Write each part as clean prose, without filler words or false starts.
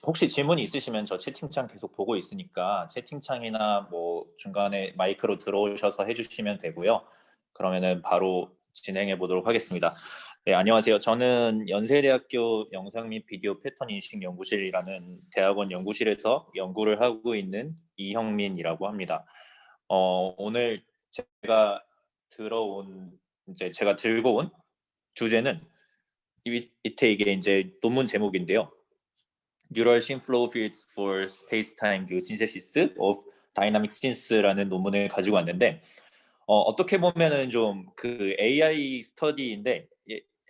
혹시 질문이 있으시면 저 채팅창 계속 보고 있으니까 채팅창이나 뭐 중간에 마이크로 들어오셔서 해주시면 되고요. 그러면은 바로 진행해 보도록 하겠습니다. 네, 안녕하세요. 저는 연세대학교 영상 및 비디오 패턴 인식 연구실이라는 대학원 연구실에서 연구를 하고 있는 이형민이라고 합니다. 오늘 제가 들고 온 주제는 이게 이제 논문 제목인데요. Neural Flow Fields for Space-Time View Synthesis of Dynamic Scenes라는 논문을 가지고 왔는데 어떻게 보면은 좀 그 AI 스터디인데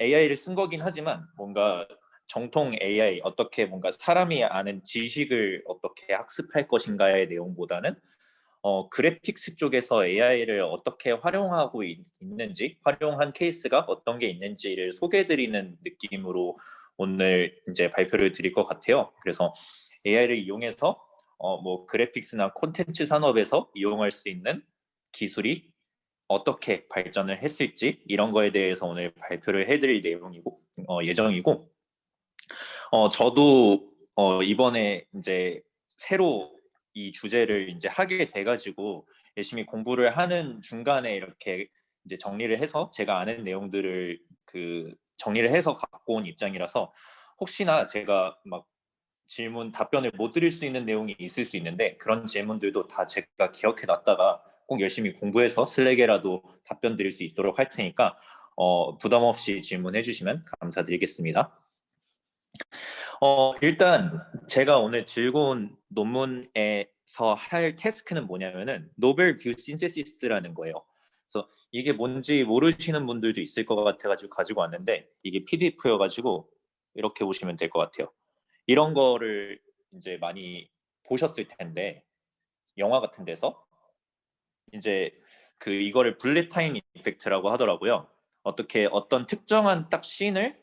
AI를 쓴 거긴 하지만 뭔가 정통 AI 어떻게 뭔가 사람이 아는 지식을 어떻게 학습할 것인가의 내용보다는 그래픽스 쪽에서 AI를 어떻게 활용하고 있는지, 활용한 케이스가 어떤 게 있는지를 소개해드리는 느낌으로 오늘 이제 발표를 드릴 것 같아요. 그래서 AI를 이용해서 뭐 그래픽스나 콘텐츠 산업에서 이용할 수 있는 기술이 어떻게 발전을 했을지 이런 거에 대해서 오늘 발표를 해드릴 예정이고, 저도 이번에 이제 새로 이 주제를 이제 하게 돼가지고 열심히 공부를 하는 중간에 이렇게 이제 정리를 해서 제가 아는 내용들을 정리를 해서 갖고 온 입장이라서 혹시나 제가 막 답변을 못 드릴 수 있는 내용이 있을 수 있는데 그런 질문들도 다 제가 기억해 놨다가 꼭 열심히 공부해서 슬랙에라도 답변 드릴 수 있도록 할 테니까 부담 없이 질문해 주시면 감사드리겠습니다. 일단 제가 오늘 들고 온 논문에서 할 태스크는 뭐냐면은 노벨 뷰 신세시스라는 거예요. 그래서 이게 뭔지 모르시는 분들도 있을 것 같아가지고 가지고 왔는데 이게 PDF여가지고 이렇게 보시면 될 것 같아요. 이런 거를 이제 많이 보셨을 텐데 영화 같은 데서 이제 이거를 블랙 타임 이펙트라고 하더라고요. 어떤 특정한 딱 씬을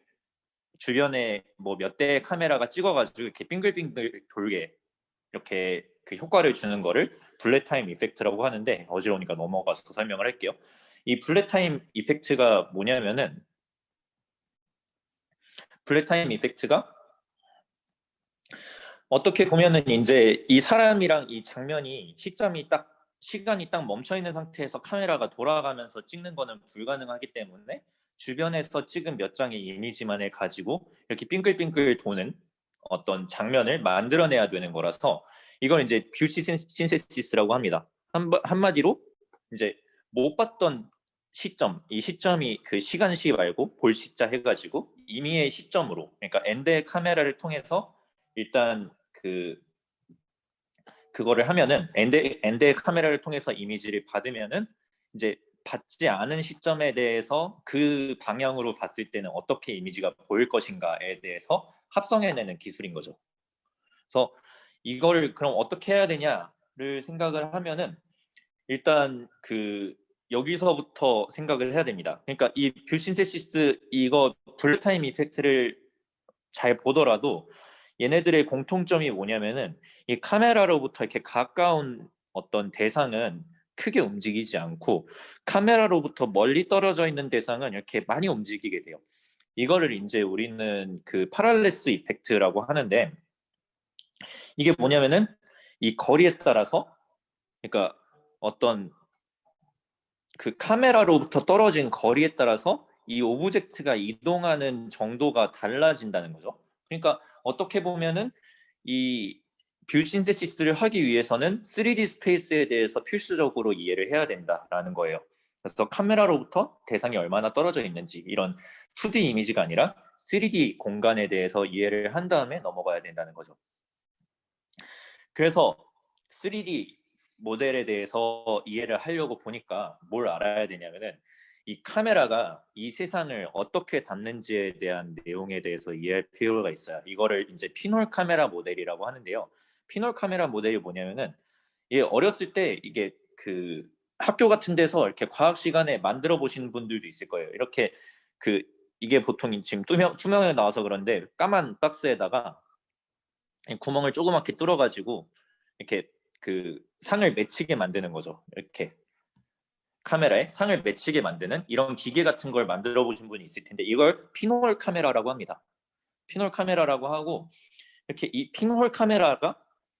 주변에 뭐 몇 대의 카메라가 찍어가지고 이렇게 빙글빙글 돌게 이렇게 그 효과를 주는 거를 블랙 타임 이펙트라고 하는데 어지러우니까 넘어가서 설명을 할게요. 이 블랙 타임 이펙트가 뭐냐면은 블랙 타임 이펙트가 어떻게 보면은 이제 이 사람이랑 이 장면이 시간이 딱 멈춰 있는 상태에서 카메라가 돌아가면서 찍는 거는 불가능하기 때문에 주변에서 찍은 몇 장의 이미지만을 가지고 이렇게 빙글빙글 도는 어떤 장면을 만들어내야 되는 거라서 이걸 이제 뷰시 신세시스라고 합니다. 한마디로 이제 못 봤던 이 시점이 그 시간시 말고 볼 시자 해가지고 임의의 시점으로, 그러니까 엔드의 카메라를 통해서 일단 그거를 하면은 엔드의 카메라를 통해서 이미지를 받으면은 이제 받지 않은 시점에 대해서 그 방향으로 봤을 때는 어떻게 이미지가 보일 것인가에 대해서 합성해내는 기술인 거죠. 그래서 이거를 그럼 어떻게 해야 되냐를 생각을 하면은 일단 여기서부터 생각을 해야 됩니다. 그러니까 이 뷰신세시스 이거 블랙타임 이펙트를 잘 보더라도 얘네들의 공통점이 뭐냐면은 이 카메라로부터 이렇게 가까운 어떤 대상은 크게 움직이지 않고 카메라로부터 멀리 떨어져 있는 대상은 이렇게 많이 움직이게 돼요. 이거를 이제 우리는 파랄레스 이펙트라고 하는데 이게 뭐냐면은 이 거리에 따라서, 그러니까 어떤 카메라로부터 떨어진 거리에 따라서 이 오브젝트가 이동하는 정도가 달라진다는 거죠. 그러니까 어떻게 보면은 이 뷰 신세시스를 하기 위해서는 3D 스페이스에 대해서 필수적으로 이해를 해야 된다라는 거예요. 그래서 카메라로부터 대상이 얼마나 떨어져 있는지 이런 2D 이미지가 아니라 3D 공간에 대해서 이해를 한 다음에 넘어가야 된다는 거죠. 그래서 3D 모델에 대해서 이해를 하려고 보니까 뭘 알아야 되냐면은 이 카메라가 이 세상을 어떻게 담는지에 대한 내용에 대해서 이해할 필요가 있어요. 이거를 이제 피놀 카메라 모델이라고 하는데요. 피놀 카메라 모델이 뭐냐면은 어렸을 때 이게 학교 같은 데서 이렇게 과학 시간에 만들어 보시는 분들도 있을 거예요. 이렇게 이게 보통 지금 투명에 나와서 그런데 까만 박스에다가 구멍을 조그맣게 뚫어가지고 이렇게 상을 맺히게 만드는 거죠. 이렇게 카메라에 상을 맺히게 만드는 이런 기계 같은 걸 만들어 보신 분이 있을 텐데 이걸 피놀 카메라라고 합니다. 핀홀 카메라라고 하고, 이렇게 이 핀홀 카메라가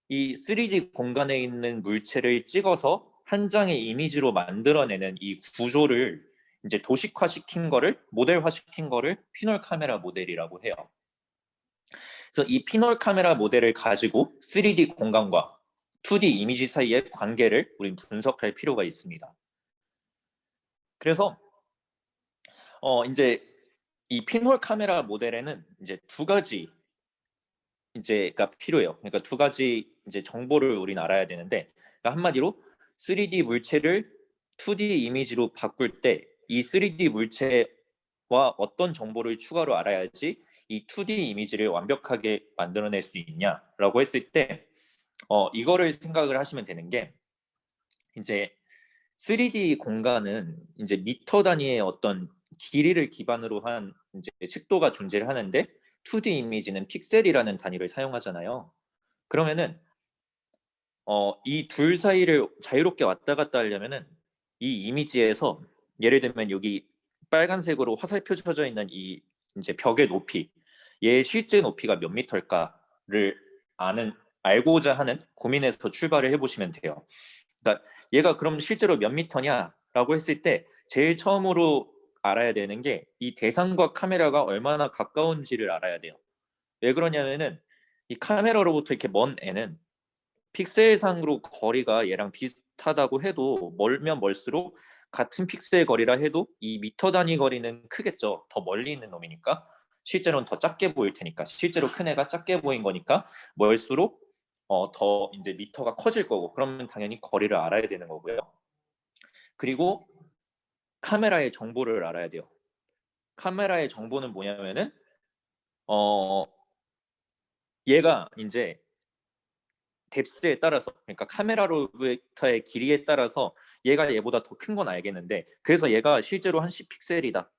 이 3D 공간에 있는 물체를 찍어서 한 장의 이미지로 만들어내는 이 구조를 이제 도식화시킨 거를, 모델화시킨 거를 핀홀 카메라 모델이라고 해요. 그래서 이 핀홀 카메라 모델을 가지고 3D 공간과 2D 이미지 사이의 관계를 우린 분석할 필요가 있습니다. 그래서 이제 이 핀홀 카메라 모델에는 이제 두 가지 이제가 필요해요. 그러니까 두 가지 이제 정보를 우린 알아야 되는데, 그러니까 한마디로 3D 물체를 2D 이미지로 바꿀 때 이 3D 물체와 어떤 정보를 추가로 알아야지 이 2D 이미지를 완벽하게 만들어낼 수 있냐라고 했을 때 이거를 생각을 하시면 되는 게, 이제 3D 공간은 이제 미터 단위의 어떤 길이를 기반으로 한 이제 尺도가 존재를 하는데 2D 이미지는 픽셀이라는 단위를 사용하잖아요. 그러면은 이 둘 사이를 자유롭게 왔다 갔다 하려면은 이 이미지에서 예를 들면 여기 빨간색으로 화살표 쳐져 있는 이 이제 벽의 높이, 얘의 실제 높이가 몇 미터일까를 알고자 하는 고민에서 출발을 해보시면 돼요. 그러니까 얘가 그럼 실제로 몇 미터냐라고 했을 때 제일 처음으로 알아야 되는 게 이 대상과 카메라가 얼마나 가까운지를 알아야 돼요. 왜 그러냐면은 이 카메라로부터 이렇게 먼 애는 픽셀상으로 거리가 얘랑 비슷하다고 해도 멀면 멀수록 같은 픽셀 거리라 해도 이 미터 단위 거리는 크겠죠. 더 멀리 있는 놈이니까. 실제로는 더 작게 보일 테니까. 실제로 큰 애가 작게 보인 거니까 멀수록 더 이제 미터가 커질 거고, 그러면 당연히 거리를 알아야 되는 거고요. 그리고 카메라의 정보를 알아야 돼요. 카메라의 정보는 뭐냐면은 얘가 이제 뎁스에 따라서, 그러니까 카메라로부터의 길이에 따라서 얘가 얘보다 더 큰 건 알겠는데, 그래서 얘가 실제로 한 10픽셀이다.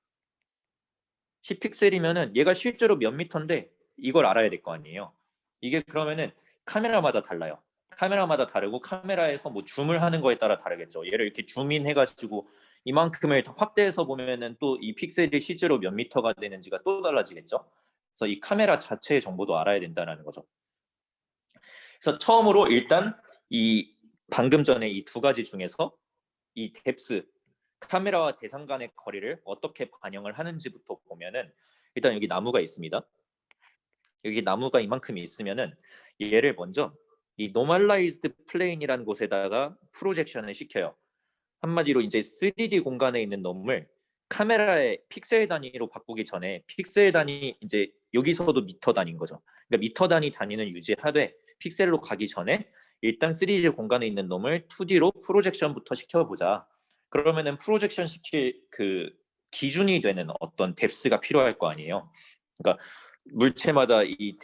10픽셀이면은 얘가 실제로 몇 미터인데 이걸 알아야 될 거 아니에요. 이게 그러면은 카메라마다 달라요. 카메라마다 다르고 카메라에서 뭐 줌을 하는 거에 따라 다르겠죠. 얘를 이렇게 줌인 해가지고 이만큼을 확대해서 보면은 또 이 픽셀이 실제로 몇 미터가 되는지가 또 달라지겠죠. 그래서 이 카메라 자체의 정보도 알아야 된다는 거죠. 그래서 처음으로 일단 이 방금 전에 이 두 가지 중에서 이 뎁스, 카메라와 대상 간의 거리를 어떻게 반영을 하는지부터 보면은, 일단 여기 나무가 있습니다. 여기 나무가 이만큼이 있으면은 얘를 먼저 이 노멀라이즈드 플레인이라는 곳에다가 프로젝션을 시켜요. 한마디로 이제 3D 공간에 있는 놈을 카메라의 픽셀 단위로 바꾸기 전에 픽셀 단위, 이제 여기서도 미터 단위인 거죠. 그러니까 미터 단위 단위는 유지하되 픽셀로 가기 전에 일단 3D 공간에 있는 놈을 2D로 프로젝션부터 시켜보자. 그러면은 프로젝션 시킬 그 기준이 되는 어떤 뎁스가 필요할 거 아니에요. 그러니까 물체마다 이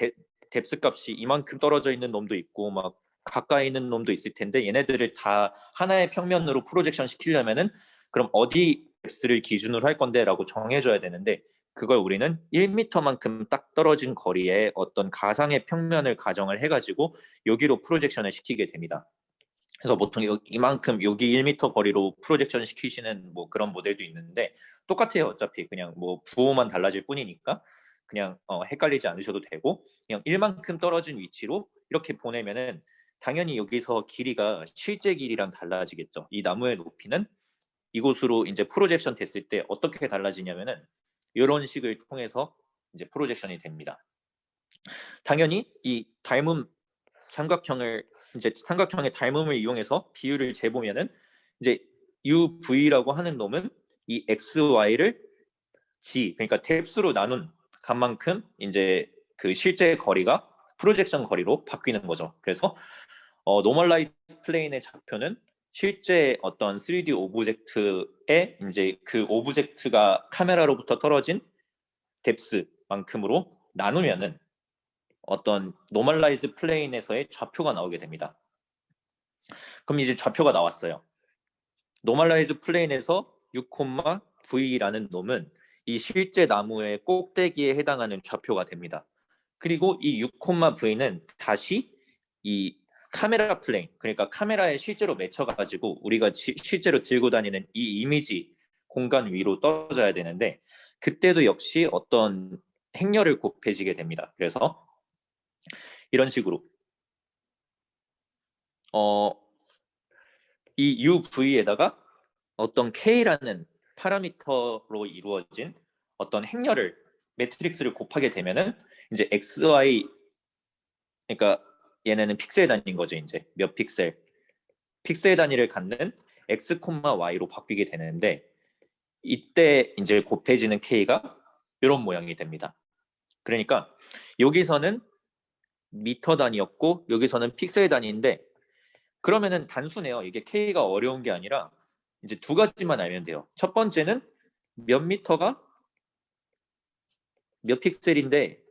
뎁스 값이 이만큼 떨어져 있는 놈도 있고 막 가까이 있는 놈도 있을 텐데, 얘네들을 다 하나의 평면으로 프로젝션 시키려면은 그럼 어디 뎁스를 기준으로 할 건데라고 정해줘야 되는데, 그걸 우리는 1m만큼 딱 떨어진 거리에 어떤 가상의 평면을 가정을 해가지고 여기로 프로젝션을 시키게 됩니다. 그래서 보통 이만큼 여기 1m 거리로 프로젝션 시키시는 뭐 그런 모델도 있는데 똑같아요. 어차피 그냥 뭐 부호만 달라질 뿐이니까 그냥 헷갈리지 않으셔도 되고, 그냥 1만큼 떨어진 위치로 이렇게 보내면은 당연히 여기서 길이가 실제 길이랑 달라지겠죠. 이 나무의 높이는 이곳으로 이제 프로젝션 됐을 때 어떻게 달라지냐면은 이런 식을 통해서 이제 프로젝션이 됩니다. 당연히 이 닮은 삼각형의 닮음을 이용해서 비율을 재보면은 이제 UV라고 하는 놈은 이 XY를 G, 그러니까 뎁스로 나눈 값만큼 이제 그 실제 거리가 프로젝션 거리로 바뀌는 거죠. 그래서 노멀라이즈 플레인의 좌표는 실제 어떤 3D 오브젝트에 이제 그 오브젝트가 카메라로부터 떨어진 뎁스만큼으로 나누면은 어떤 노멀라이즈 플레인에서의 좌표가 나오게 됩니다. 그럼 이제 좌표가 나왔어요. 노멀라이즈 플레인에서 6,V라는 놈은 이 실제 나무의 꼭대기에 해당하는 좌표가 됩니다. 그리고 이 6,V는 다시 이 카메라 플레인, 그러니까 카메라에 실제로 맺혀가지고 우리가 실제로 들고 다니는 이 이미지 공간 위로 떨어져야 되는데, 그때도 역시 어떤 행렬을 곱해지게 됩니다. 그래서 이런 식으로 이 UV에다가 어떤 K라는 파라미터로 이루어진 어떤 행렬을 매트릭스를 곱하게 되면은 이제 XY, 그러니까 얘네는 픽셀 단위인 거죠. 이제 몇 픽셀 단위를 갖는 X, Y로 바뀌게 되는데 이때 이제 곱해지는 K가 이런 모양이 됩니다. 그러니까 여기서는 미터 단위였고 여기서는 픽셀 단위인데 그러면은 단순해요. 이게 K가 어려운 게 아니라 이제 두 가지만 알면 돼요. 첫 번째는 몇 미터가 몇 픽셀인데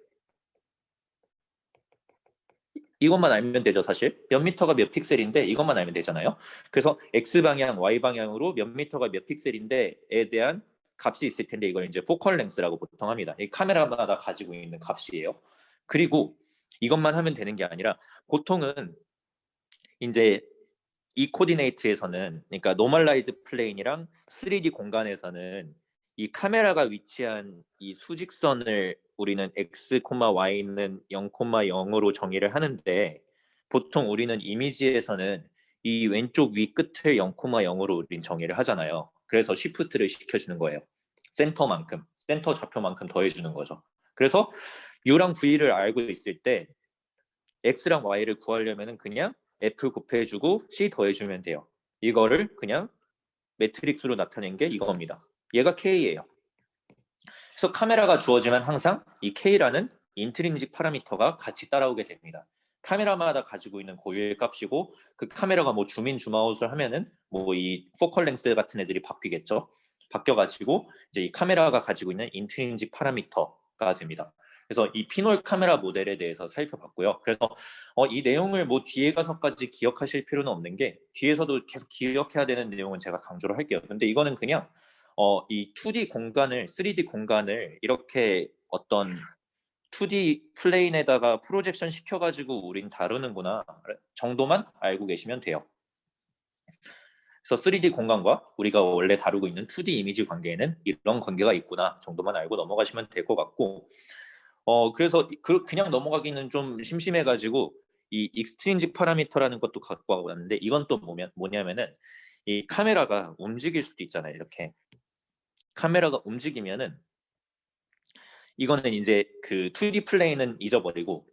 이것만 알면 되죠. 사실 몇 미터가 몇 픽셀인데 이것만 알면 되잖아요. 그래서 X방향, Y방향으로 몇 미터가 몇 픽셀인데에 대한 값이 있을 텐데 이걸 이제 포컬 랭스라고 보통 합니다. 이 카메라마다 가지고 있는 값이에요. 그리고 이것만 하면 되는 게 아니라 보통은 이제 이 코디네이트에서는, 그러니까 노멀라이즈 플레인이랑 3D 공간에서는 이 카메라가 위치한 이 수직선을 우리는 x, y는 0, 0으로 정의를 하는데 보통 우리는 이미지에서는 이 왼쪽 위 끝을 0, 0으로 우린 정의를 하잖아요. 그래서 쉬프트를 시켜주는 거예요. 센터 좌표만큼 더해주는 거죠. 그래서 U랑 V를 알고 있을 때 X랑 Y를 구하려면 그냥 F 곱해주고 C 더해주면 돼요. 이거를 그냥 매트릭스로 나타낸 게 이겁니다. 얘가 K예요. 그래서 카메라가 주어지면 항상 이 K라는 인트린식 파라미터가 같이 따라오게 됩니다. 카메라마다 가지고 있는 고유의 값이고 그 카메라가 뭐 줌인 줌아웃을 하면은 뭐 이 포컬 랭스 같은 애들이 바뀌겠죠. 바뀌어가지고 이제 이 카메라가 가지고 있는 인트린식 파라미터가 됩니다. 그래서 이 피놀 카메라 모델에 대해서 살펴봤고요. 그래서 이 내용을 뭐 뒤에 가서까지 기억하실 필요는 없는 게 뒤에서도 계속 기억해야 되는 내용은 제가 강조를 할게요. 근데 이거는 그냥 이 2D 공간을 3D 공간을 이렇게 어떤 2D 플레인에다가 프로젝션 시켜가지고 우린 다루는구나 정도만 알고 계시면 돼요. 그래서 3D 공간과 우리가 원래 다루고 있는 2D 이미지 관계에는 이런 관계가 있구나 정도만 알고 넘어가시면 될 것 같고 그래서 그냥 넘어가기는 좀 심심해가지고 이 익스트린직 파라미터라는 것도 갖고 왔는데 이건 또 뭐냐면은 이 카메라가 움직일 수도 있잖아요. 이렇게 카메라가 움직이면은 이거는 이제 그 2D 플레인은 잊어버리고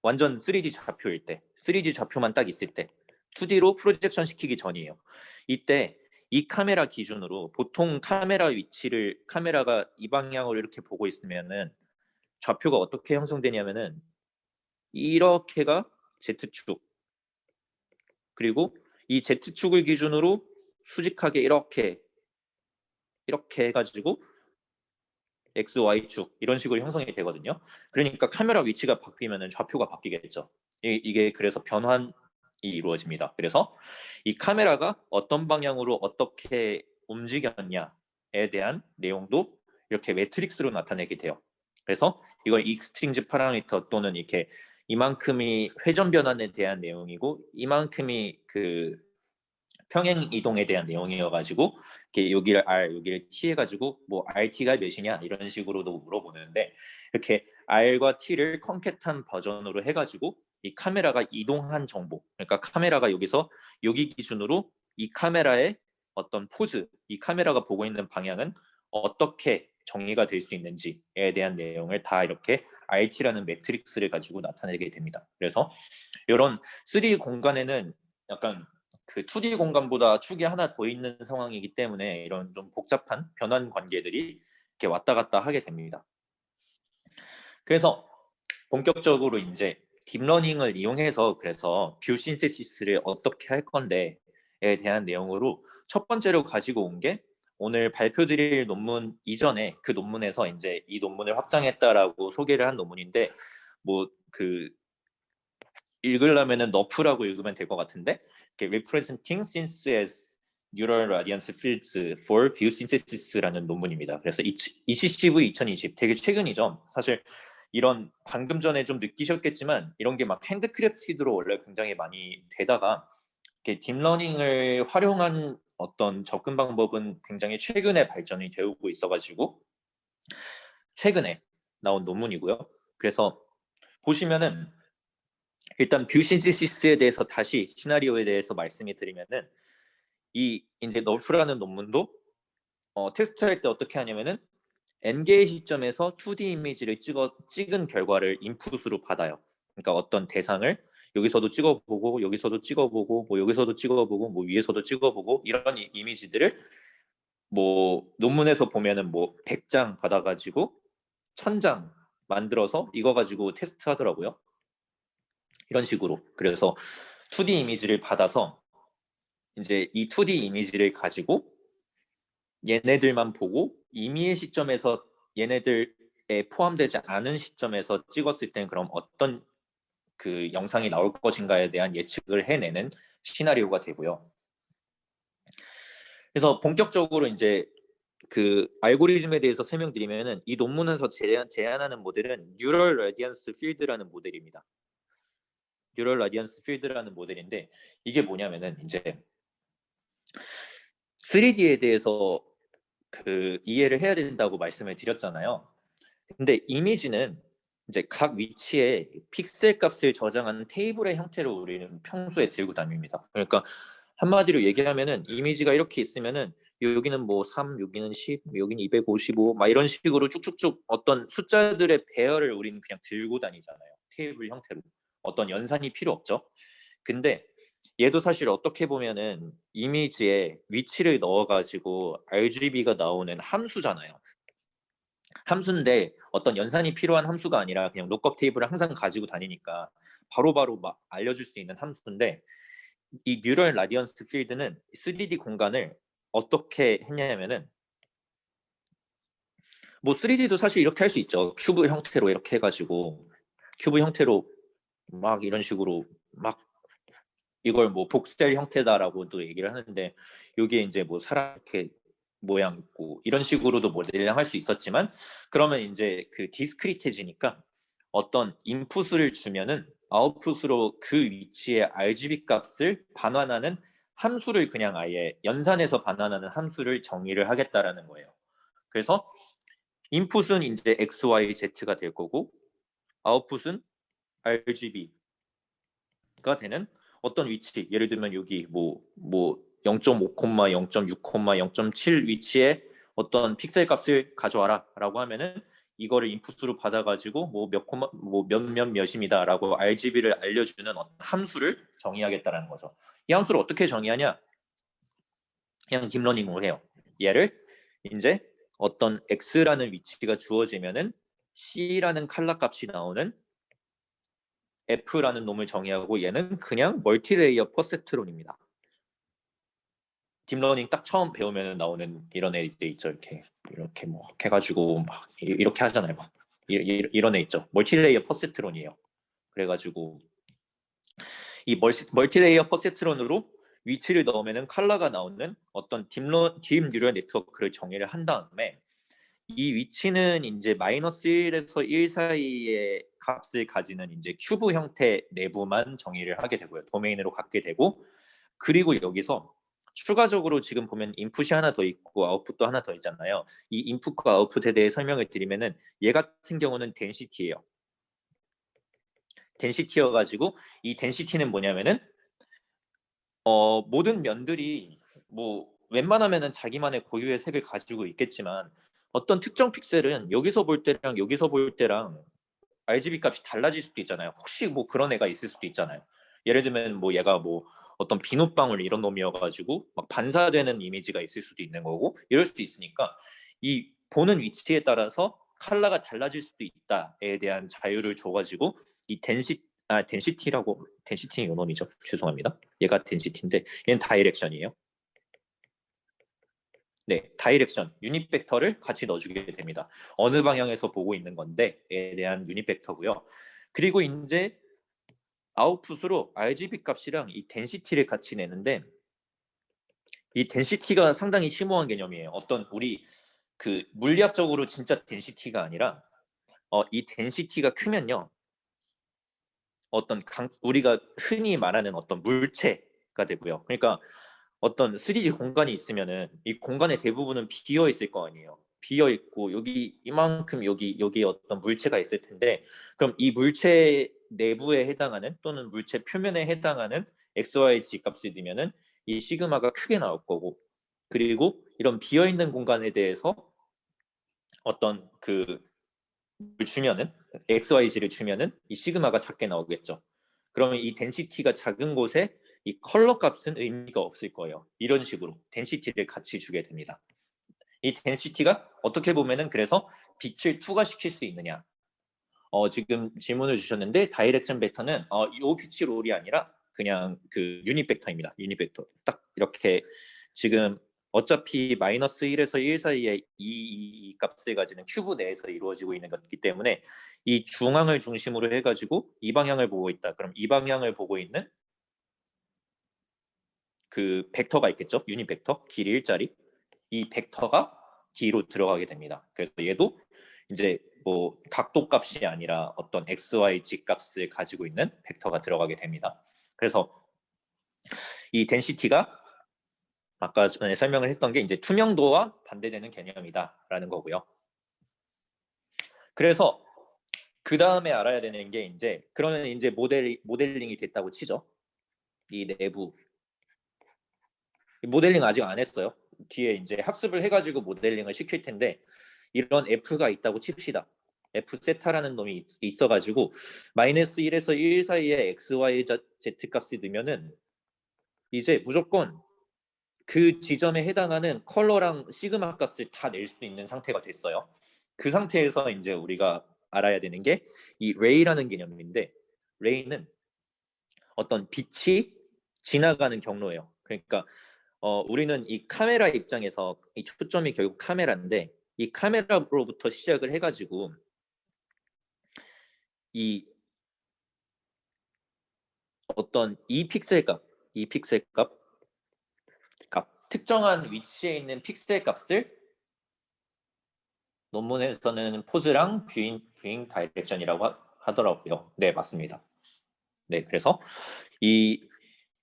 완전 3D 좌표일 때 3D 좌표만 딱 있을 때 2D로 프로젝션 시키기 전이에요. 이때 이 카메라 기준으로 보통 카메라 위치를 카메라가 이 방향으로 이렇게 보고 있으면은 좌표가 어떻게 형성되냐면은 이렇게가 Z축 그리고 이 Z축을 기준으로 수직하게 이렇게 해가지고 X, Y축 이런 식으로 형성이 되거든요. 그러니까 카메라 위치가 바뀌면 좌표가 바뀌겠죠. 이게 그래서 변환이 이루어집니다. 그래서 이 카메라가 어떤 방향으로 어떻게 움직였냐에 대한 내용도 이렇게 매트릭스로 나타내게 돼요. 그래서 이걸 익스트린지 파라미터 또는 이렇게 이만큼이 회전 변환에 대한 내용이고 이만큼이 그 평행 이동에 대한 내용이어가지고 이렇게 여기를 R, 여기를 T 해가지고 뭐 RT가 몇이냐 이런 식으로도 물어보는데 이렇게 R과 T를 컨캣한 버전으로 해가지고 이 카메라가 이동한 정보, 그러니까 카메라가 여기서 여기 기준으로 이 카메라의 어떤 포즈, 이 카메라가 보고 있는 방향은 어떻게 정의가 될 수 있는지에 대한 내용을 다 이렇게 RT라는 매트릭스를 가지고 나타내게 됩니다. 그래서 이런 3D 공간에는 약간 그 2D 공간보다 축이 하나 더 있는 상황이기 때문에 이런 좀 복잡한 변환 관계들이 이렇게 왔다 갔다 하게 됩니다. 그래서 본격적으로 이제 딥러닝을 이용해서 그래서 뷰 신세시스를 어떻게 할 건데에 대한 내용으로 첫 번째로 가지고 온 게 오늘 발표드릴 논문 이전에 그 논문에서 이제 이 논문을 확장했다라고 소개를 한 논문인데 뭐 그 읽으려면은 너프라고 읽으면 될 것 같은데 Representing Since as Neural Radiance Fields for View Synthesis라는 논문입니다. 그래서 ECCV 2020 되게 최근이죠. 사실 이런 방금 전에 좀 느끼셨겠지만 이런 게 막 핸드크래프티드로 원래 굉장히 많이 되다가 이렇게 딥러닝을 활용한 어떤 접근 방법은 굉장히 최근에 발전이 되고 있어가지고 최근에 나온 논문이고요. 그래서 보시면은 일단 뷰 신시시스에 대해서 다시 시나리오에 대해서 말씀을 드리면은 이 이제 너프라는 논문도 테스트할 때 어떻게 하냐면은 n개의 시점에서 2D 이미지를 찍은 결과를 인풋으로 받아요. 그러니까 어떤 대상을 여기서도 찍어보고 여기서도 찍어보고 뭐 여기서도 찍어보고 뭐 위에서도 찍어보고 이런 이미지들을 뭐 논문에서 보면은 뭐 100장 받아가지고 1000장 만들어서 이거 가지고 테스트하더라고요. 이런 식으로. 그래서 2D 이미지를 받아서 이제 이 2D 이미지를 가지고 얘네들만 보고 임의의 시점에서 얘네들에 포함되지 않은 시점에서 찍었을 땐 그럼 어떤 그 영상이 나올 것인가에 대한 예측을 해내는 시나리오가 되고요. 그래서 본격적으로 이제 그 알고리즘에 대해서 설명드리면은 이 논문에서 제안하는 모델은 뉴럴 라디언스 필드라는 모델입니다. 뉴럴 라디언스 필드라는 모델인데 이게 뭐냐면은 이제 3D에 대해서 그 이해를 해야 된다고 말씀을 드렸잖아요. 근데 이미지는 이제 각 위치에 픽셀 값을 저장하는 테이블의 형태로 우리는 평소에 들고 다닙니다. 그러니까 한마디로 얘기하면은 이미지가 이렇게 있으면은 여기는 뭐 3, 여기는 10, 여기는 255, 막 이런 식으로 쭉쭉쭉 어떤 숫자들의 배열을 우리는 그냥 들고 다니잖아요. 테이블 형태로. 어떤 연산이 필요 없죠. 근데 얘도 사실 어떻게 보면은 이미지에 위치를 넣어가지고 RGB가 나오는 함수잖아요. 함수인데 어떤 연산이 필요한 함수가 아니라 그냥 룩업 테이블을 항상 가지고 다니니까 바로바로 막 알려줄 수 있는 함수인데 이 뉴럴 라디언스 필드는 3D 공간을 어떻게 했냐면은 뭐 3D도 사실 이렇게 할 수 있죠. 큐브 형태로 이렇게 해가지고 큐브 형태로 막 이런 식으로 막 이걸 뭐 복셀 형태다라고도 얘기를 하는데 여기에 이제 뭐 사람 이렇게 모양 있고 이런 식으로도 모델링 할 수 있었지만 그러면 이제 그 디스크리트해지니까 어떤 인풋을 주면은 아웃풋으로 그 위치의 RGB 값을 반환하는 함수를 그냥 아예 연산해서 반환하는 함수를 정의를 하겠다라는 거예요. 그래서 인풋은 이제 X, Y, Z가 될 거고 아웃풋은 RGB가 되는 어떤 위치, 예를 들면 여기 뭐 0.5, 0.6, 0.7 위치에 어떤 픽셀 값을 가져와라라고 하면은 이거를 인풋으로 받아가지고 뭐몇 몇입니다라고 RGB를 알려주는 어떤 함수를 정의하겠다라는 거죠. 이 함수를 어떻게 정의하냐? 그냥 딥러닝을 해요. 얘를 이제 어떤 x라는 위치가 주어지면은 c라는 칼라 값이 나오는 f라는 놈을 정의하고 얘는 그냥 멀티레이어 퍼셉트론입니다. 딥러닝 딱 처음 배우면 나오는 이런 애들 있죠. 이렇게 뭐 해가지고 막 이렇게 하잖아요. 막 이런 애 있죠. 멀티레이어 퍼셉트론이에요. 그래가지고 이 멀티레이어 퍼셉트론으로 위치를 넣으면 컬러가 나오는 어떤 딥 뉴럴 네트워크를 정의를 한 다음에 이 위치는 이제 -1에서 1 사이의 값을 가지는 이제 큐브 형태 내부만 정의를 하게 되고요. 도메인으로 갖게 되고 그리고 여기서 추가적으로 지금 보면 인풋이 하나 더 있고 아웃풋도 하나 더 있잖아요. 이 인풋과 아웃풋에 대해 설명을 드리면은 얘 같은 경우는 덴시티예요. 덴시티여가지고 이 덴시티는 뭐냐면은 모든 면들이 뭐 웬만하면은 자기만의 고유의 색을 가지고 있겠지만 어떤 특정 픽셀은 여기서 볼 때랑 여기서 볼 때랑 RGB 값이 달라질 수도 있잖아요. 혹시 뭐 그런 애가 있을 수도 있잖아요. 예를 들면 뭐 얘가 뭐 어떤 비눗방울 이런 놈이어가지고 막 반사되는 이미지가 있을 수도 있는 거고 이럴 수도 있으니까 이 보는 위치에 따라서 컬러가 달라질 수도 있다에 대한 자유를 줘가지고 이 덴시티라고 덴시티는 요놈이죠. 죄송합니다. 얘가 덴시티인데 얘는 다이렉션이에요. 네, 다이렉션, 유닛 벡터를 같이 넣어주게 됩니다. 어느 방향에서 보고 있는 건데에 대한 유닛 벡터고요. 그리고 이제 아웃풋으로 RGB 값이랑 이 덴시티를 같이 내는데 이 덴시티가 상당히 심오한 개념이에요. 어떤 우리 그 물리학적으로 진짜 덴시티가 아니라 이 덴시티가 크면요. 어떤 우리가 흔히 말하는 어떤 물체가 되고요. 그러니까 어떤 3D 공간이 있으면은 이 공간의 대부분은 비어 있을 거 아니에요. 비어 있고 여기 이만큼 여기에 어떤 물체가 있을 텐데 그럼 이 물체 내부에 해당하는 또는 물체 표면에 해당하는 XYZ 값을 넣으면은 이 시그마가 크게 나올 거고 그리고 이런 비어 있는 공간에 대해서 어떤 그 주면은 XYZ를 주면은 이 시그마가 작게 나오겠죠. 그러면 이 덴시티가 작은 곳에 이 컬러 값은 의미가 없을 거예요. 이런 식으로 덴시티를 같이 주게 됩니다. 이 덴시티가 어떻게 보면은 그래서 빛을 투과시킬 수 있느냐. 지금 질문을 주셨는데 다이렉션 벡터는 이 빛이 롤이 아니라 그냥 그 유닛 벡터입니다. 유닛 벡터. 딱 이렇게 지금 어차피 마이너스 1에서 1 사이에 이 값을 가지는 큐브 내에서 이루어지고 있는 것이기 때문에 이 중앙을 중심으로 해가지고 이 방향을 보고 있다. 그럼 이 방향을 보고 있는 그 벡터가 있겠죠. 유닛 벡터 길이 1짜리. 이 벡터가 D로 들어가게 됩니다. 그래서 얘도 이제 뭐 각도 값이 아니라 어떤 x, y, z 값을 가지고 있는 벡터가 들어가게 됩니다. 그래서 이 덴시티가 아까 전에 설명을 했던 게 이제 투명도와 반대되는 개념이다라는 거고요. 그래서 그 다음에 알아야 되는 게 이제 그러면 이제 모델링이 됐다고 치죠. 이 내부 모델링 아직 안 했어요. 뒤에 이제 학습을 해가지고 모델링을 시킬 텐데 이런 F가 있다고 칩시다. F 세타라는 놈이 있어가지고 마이너스 1에서 1 사이에 x, y, z 값을 넣으면은 이제 무조건 그 지점에 해당하는 컬러랑 시그마 값을 다 낼 수 있는 상태가 됐어요. 그 상태에서 이제 우리가 알아야 되는 게 이 레이라는 개념인데 레이는 어떤 빛이 지나가는 경로예요. 그러니까 우리는 이 카메라 입장에서 이 초점이 결국 카메라인데 이 카메라로부터 시작을 해가지고 이 어떤 이 픽셀 값, 특정한 위치에 있는 픽셀 값을 논문에서는 포즈랑 뷰잉 다이렉션이라고 하더라고요. 네, 맞습니다. 네, 그래서 이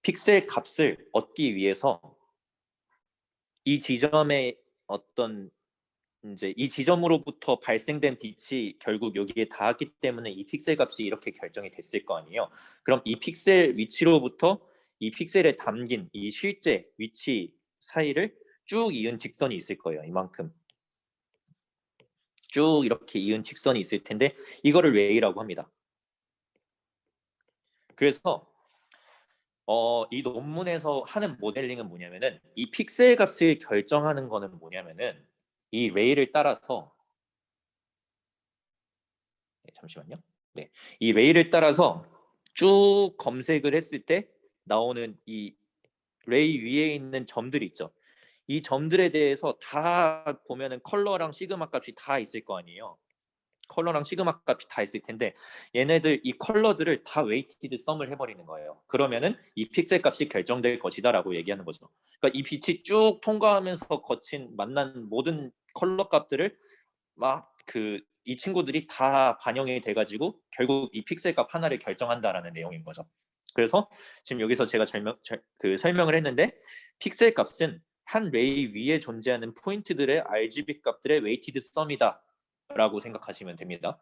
픽셀 값을 얻기 위해서 이 지점의 어떤 이제 이 지점으로부터 발생된 빛이 결국 여기에 닿았기 때문에 이 픽셀 값이 이렇게 결정이 됐을 거 아니에요. 그럼 이 픽셀 위치로부터 이 픽셀에 담긴 이 실제 위치 사이를 쭉 이은 직선이 있을 거예요. 이만큼 쭉 이렇게 이은 직선이 있을 텐데 이거를 웨이라고 합니다. 그래서 이 논문에서 하는 모델링은 뭐냐면은 이 픽셀 값을 결정하는 거는 뭐냐면은 이 레이를 따라서 잠시만요. 네, 이 레이를 따라서 쭉 검색을 했을 때 나오는 이 레이 위에 있는 점들 있죠. 이 점들에 대해서 다 보면은 컬러랑 시그마 값이 다 있을 거 아니에요. 컬러랑 시그마 값이 다 있을 텐데 얘네들 이 컬러들을 다 웨이티드 썸을 해버리는 거예요. 그러면은 이 픽셀 값이 결정될 것이다라고 얘기하는 거죠. 그러니까 이 빛이 쭉 통과하면서 만난 모든 컬러 값들을 막 이 친구들이 다 반영이 돼가지고 결국 이 픽셀 값 하나를 결정한다라는 내용인 거죠. 그래서 지금 여기서 제가 설명을 했는데 픽셀 값은 한 레이 위에 존재하는 포인트들의 RGB 값들의 웨이티드 썸이다 라고 생각하시면 됩니다.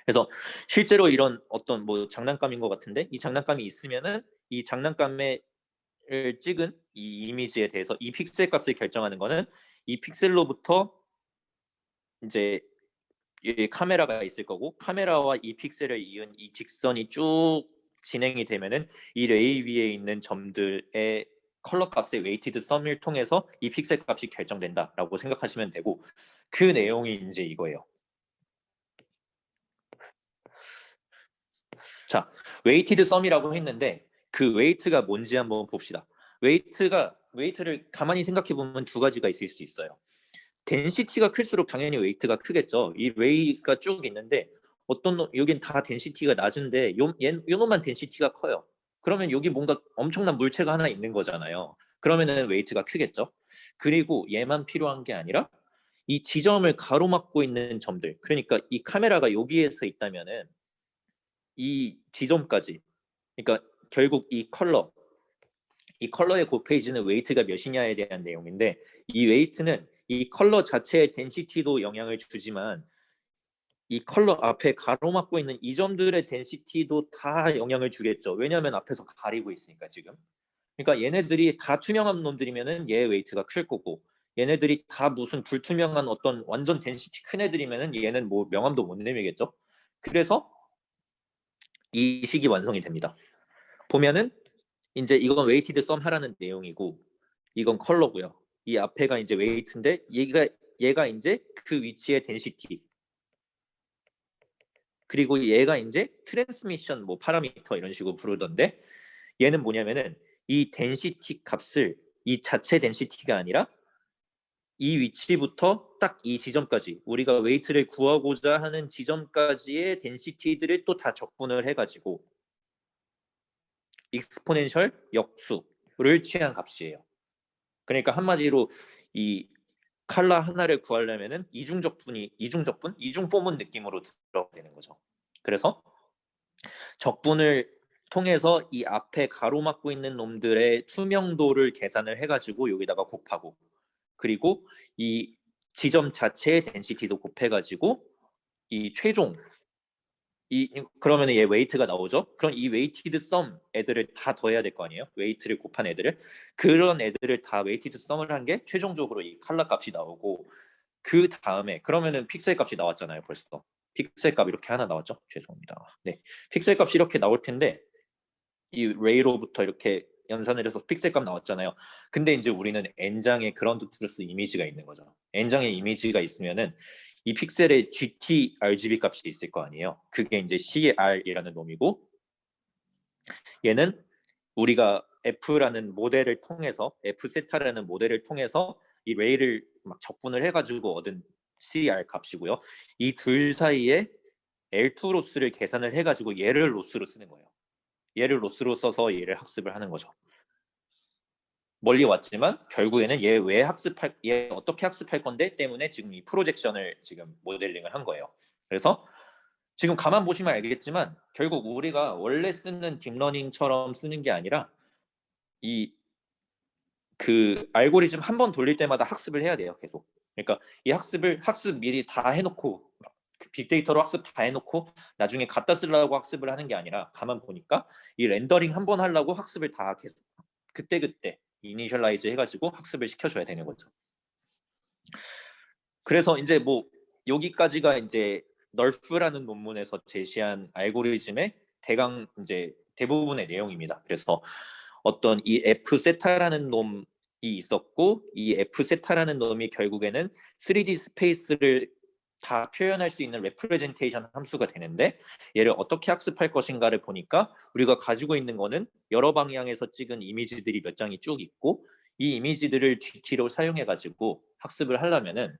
그래서 실제로 이런 어떤 뭐 장난감인 것 같은데 이 장난감이 있으면은 이 장난감을 찍은 이 이미지에 대해서 이 픽셀 값을 결정하는 거는 이 픽셀로부터 이제 이 카메라가 있을 거고 카메라와 이 픽셀을 이은 이 직선이 쭉 진행이 되면은 이 레이 위에 있는 점들의 컬러 값의 웨이티드 썸을 통해서 이 픽셀 값이 결정된다라고 생각하시면 되고 그 내용이 이제 이거예요. 자, 웨이티드 썸이라고 했는데 그 웨이트가 뭔지 한번 봅시다. 웨이트를 가만히 생각해 보면 두 가지가 있을 수 있어요. 덴시티가 클수록 당연히 웨이트가 크겠죠. 이 웨이가 쭉 있는데 여긴 다 덴시티가 낮은데 요 놈만 덴시티가 커요. 그러면 여기 뭔가 엄청난 물체가 하나 있는 거잖아요. 그러면은 웨이트가 크겠죠. 그리고 얘만 필요한 게 아니라 이 지점을 가로막고 있는 점들. 그러니까 이 카메라가 여기에서 있다면은 이 지점까지 그러니까 결국 이 컬러의 곱페이지는 웨이트가 몇이냐에 대한 내용인데 이 웨이트는 이 컬러 자체의 덴시티도 영향을 주지만 이 컬러 앞에 가로막고 있는 이 점들의 덴시티도 다 영향을 주겠죠. 왜냐하면 앞에서 가리고 있으니까 지금. 그러니까 얘네들이 다 투명한 놈들이면은 얘 웨이트가 클 거고, 얘네들이 다 무슨 불투명한 어떤 완전 덴시티 큰 애들이면은 얘는 뭐 명암도 못 내밀겠죠. 그래서 이 식이 완성이 됩니다. 보면은 이제 이건 웨이티드 썸 하라는 내용이고, 이건 컬러고요. 이 앞에가 이제 웨이트인데 얘가 이제 그 위치의 덴시티, 그리고 얘가 이제 트랜스미션 뭐 파라미터 이런 식으로 부르던데, 얘는 뭐냐면은 이 덴시티 값을 이 자체 덴시티가 아니라 이 위치부터 딱 이 지점까지, 우리가 웨이트를 구하고자 하는 지점까지의 덴시티들을 또 다 적분을 해가지고 익스포넨셜 역수를 취한 값이에요. 그러니까 한마디로 이 칼라 하나를 구하려면은 이중 포문 느낌으로 들어가야 되는 거죠. 그래서 적분을 통해서 이 앞에 가로막고 있는 놈들의 투명도를 계산을 해가지고 여기다가 곱하고, 그리고 이 지점 자체의 덴시티도 곱해가지고 이 최종 그러면 얘 웨이트가 나오죠. 그럼 이 웨이티드 썸 애들을 다 더해야 될 거 아니에요. 웨이트를 곱한 애들을, 그런 애들을 다 웨이티드 썸을 한 게 최종적으로 이 칼라 값이 나오고, 그 다음에 그러면은 픽셀 값이 나왔잖아요. 벌써 픽셀 값 이렇게 하나 나왔죠. 죄송합니다. 네, 픽셀 값이 이렇게 나올 텐데 이 레이로부터 이렇게 연산을 해서 픽셀 값 나왔잖아요. 근데 이제 우리는 n장의 그라운드 트루스 이미지가 있는 거죠. n장의 이미지가 있으면은 이 픽셀의 GT RGB 값이 있을 거 아니에요. 그게 이제 CR이라는 놈이고, 얘는 우리가 F라는 모델을 통해서, F세타라는 모델을 통해서 이 레이를 막 적분을 해가지고 얻은 CR 값이고요. 이 둘 사이에 L2 로스를 계산을 해가지고 얘를 로스로 쓰는 거예요. 얘를 로스로 써서 얘를 학습을 하는 거죠. 멀리 왔지만 결국에는 얘 어떻게 학습할 건데 때문에 지금 이 프로젝션을 지금 모델링을 한 거예요. 그래서 지금 가만 보시면 알겠지만 결국 우리가 원래 쓰는 딥러닝처럼 쓰는 게 아니라 이 그 알고리즘 한 번 돌릴 때마다 학습을 해야 돼요. 계속. 그러니까 이 학습 미리 다 해놓고, 빅데이터로 학습 다 해놓고 나중에 갖다 쓰려고 학습을 하는 게 아니라, 가만 보니까 이 렌더링 한 번 하려고 학습을 다 계속 그때그때 이니셜라이즈 해가지고 학습을 시켜줘야 되는 거죠. 그래서 이제 뭐 여기까지가 이제 널프라는 논문에서 제시한 알고리즘의 대강 이제 대부분의 내용입니다. 그래서 어떤 이 F 세타라는 놈이 있었고, 이 F 세타라는 놈이 결국에는 3D 스페이스를 다 표현할 수 있는 레프레젠테이션 함수가 되는데, 얘를 어떻게 학습할 것인가를 보니까 우리가 가지고 있는 거는 여러 방향에서 찍은 이미지들이 몇 장이 쭉 있고, 이 이미지들을 GT로 사용해 가지고 학습을 하려면은,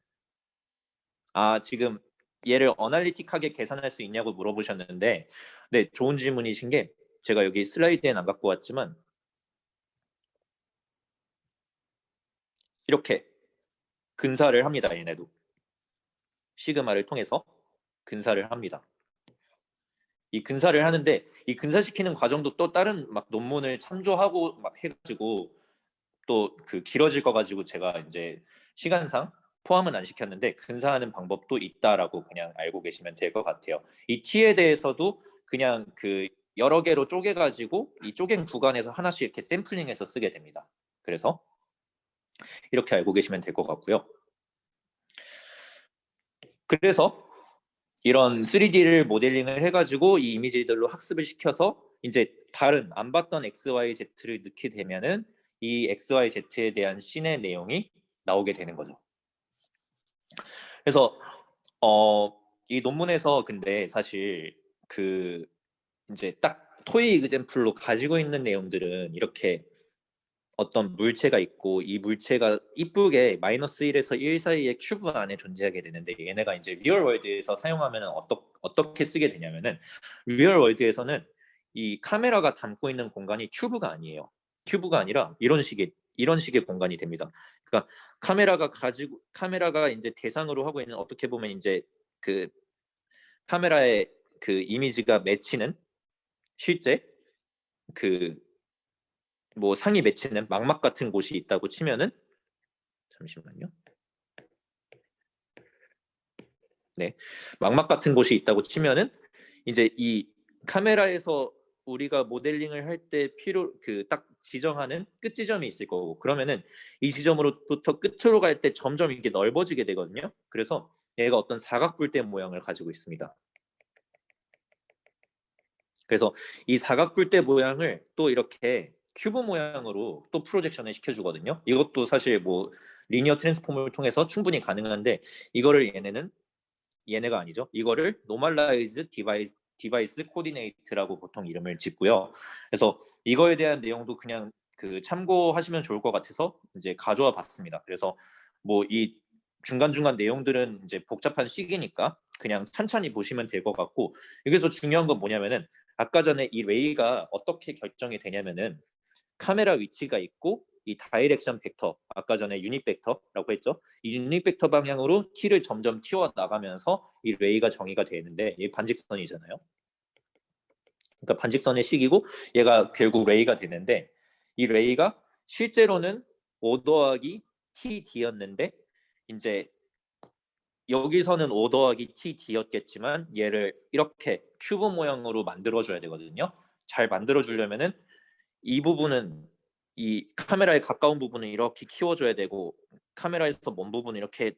지금 얘를 어널리틱하게 계산할 수 있냐고 물어보셨는데, 네, 좋은 질문이신 게, 제가 여기 슬라이드엔 안 갖고 왔지만 이렇게 근사를 합니다. 얘네도 시그마를 통해서 근사를 합니다. 이 근사를 하는데, 이 근사시키는 과정도 또 다른 막 논문을 참조하고 막 해가지고 또 그 길어질 거 가지고 제가 이제 시간상 포함은 안 시켰는데, 근사하는 방법도 있다라고 그냥 알고 계시면 될 것 같아요. 이 T에 대해서도 그냥 그 여러 개로 쪼개가지고 이 쪼갠 구간에서 하나씩 이렇게 샘플링해서 쓰게 됩니다. 그래서 이렇게 알고 계시면 될 것 같고요. 그래서 이런 3D를 모델링을 해가지고 이 이미지들로 학습을 시켜서 이제 다른 안 봤던 XYZ를 넣게 되면은 이 XYZ에 대한 씬의 내용이 나오게 되는 거죠. 그래서 이 논문에서 근데 사실 그 이제 딱 토이 이그젬플로 가지고 있는 내용들은 이렇게 어떤 물체가 있고, 이 물체가 이쁘게 -1에서 1 사이의 큐브 안에 존재하게 되는데, 얘네가 이제 리얼 월드에서 사용하면 어떻게 쓰게 되냐면은, 리얼 월드에서는 이 카메라가 담고 있는 공간이 큐브가 아니에요. 큐브가 아니라 이런 식의 공간이 됩니다. 그러니까 카메라가 이제 대상으로 하고 있는, 어떻게 보면 이제 그 카메라의 그 이미지가 맺히는, 실제 그 뭐 상이 맺히는 망막 같은 곳이 있다고 치면은, 잠시만요. 네, 망막 같은 곳이 있다고 치면은 이제 이 카메라에서 우리가 모델링을 할 때 딱 지정하는 끝 지점이 있을 거고, 그러면은 이 지점으로부터 끝으로 갈 때 점점 이렇게 넓어지게 되거든요. 그래서 얘가 어떤 사각뿔대 모양을 가지고 있습니다. 그래서 이 사각뿔대 모양을 또 이렇게 큐브 모양으로 또 프로젝션을 시켜주거든요. 이것도 사실 뭐 리니어 트랜스폼을 통해서 충분히 가능한데, 이거를 얘네가 아니죠. 이거를 노멀라이즈 디바이스 코디네이트라고 보통 이름을 짓고요. 그래서 이거에 대한 내용도 그냥 그 참고하시면 좋을 것 같아서 이제 가져와 봤습니다. 그래서 뭐 이 중간중간 내용들은 이제 복잡한 시기니까 그냥 천천히 보시면 될 것 같고, 여기서 중요한 건 뭐냐면은 아까 전에 이 레이가 어떻게 결정이 되냐면은 카메라 위치가 있고 이 다이렉션 벡터, 아까 전에 유닛 벡터라고 했죠. 이 유닛 벡터 방향으로 t를 점점 튀어 나가면서 이 레이가 정의가 되는데, 이 반직선이잖아요. 그러니까 반직선의 식이고 얘가 결국 레이가 되는데, 이 레이가 실제로는 5 더하기 td였는데 이제 여기서는 5 더하기 td였겠지만 얘를 이렇게 큐브 모양으로 만들어줘야 되거든요. 잘 만들어주려면은 이 부분은, 이 카메라에 가까운 부분은 이렇게 키워줘야 되고 카메라에서 먼 부분은 이렇게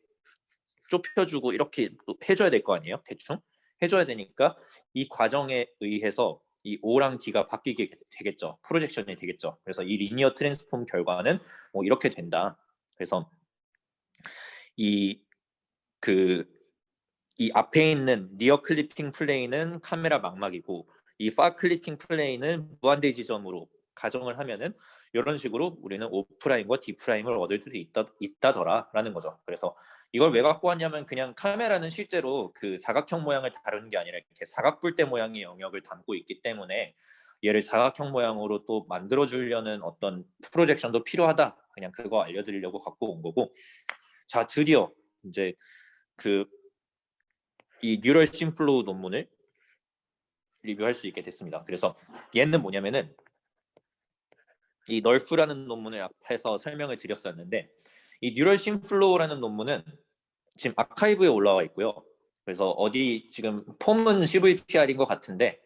좁혀주고 이렇게 해줘야 될 거 아니에요. 대충 해줘야 되니까 이 과정에 의해서 이 O랑 D가 바뀌게 되겠죠. 프로젝션이 되겠죠. 그래서 이 리니어 트랜스폼 결과는 뭐 이렇게 된다. 그래서 이 이 앞에 있는 니어 클리핑 플레인은 카메라 망막이고 이 파 클리핑 플레인은 무한대 지점으로 가정을 하면은 이런 식으로 우리는 O 프라임과 D 프라임을 얻을 수 있다더라라는 거죠. 그래서 이걸 왜 갖고 왔냐면 그냥 카메라는 실제로 그 사각형 모양을 다루는 게 아니라 이렇게 사각뿔대 모양의 영역을 담고 있기 때문에 얘를 사각형 모양으로 또 만들어 주려는 어떤 프로젝션도 필요하다. 그냥 그거 알려드리려고 갖고 온 거고, 자 드디어 이제 이 뉴럴 심플로우 논문을 리뷰할 수 있게 됐습니다. 그래서 얘는 뭐냐면은 이 널프라는 논문을 앞에서 설명을 드렸었는데, 이 뉴럴 심플로우라는 논문은 지금 아카이브에 올라와 있고요. 그래서 어디 지금 폼은 CVPR인 것 같은데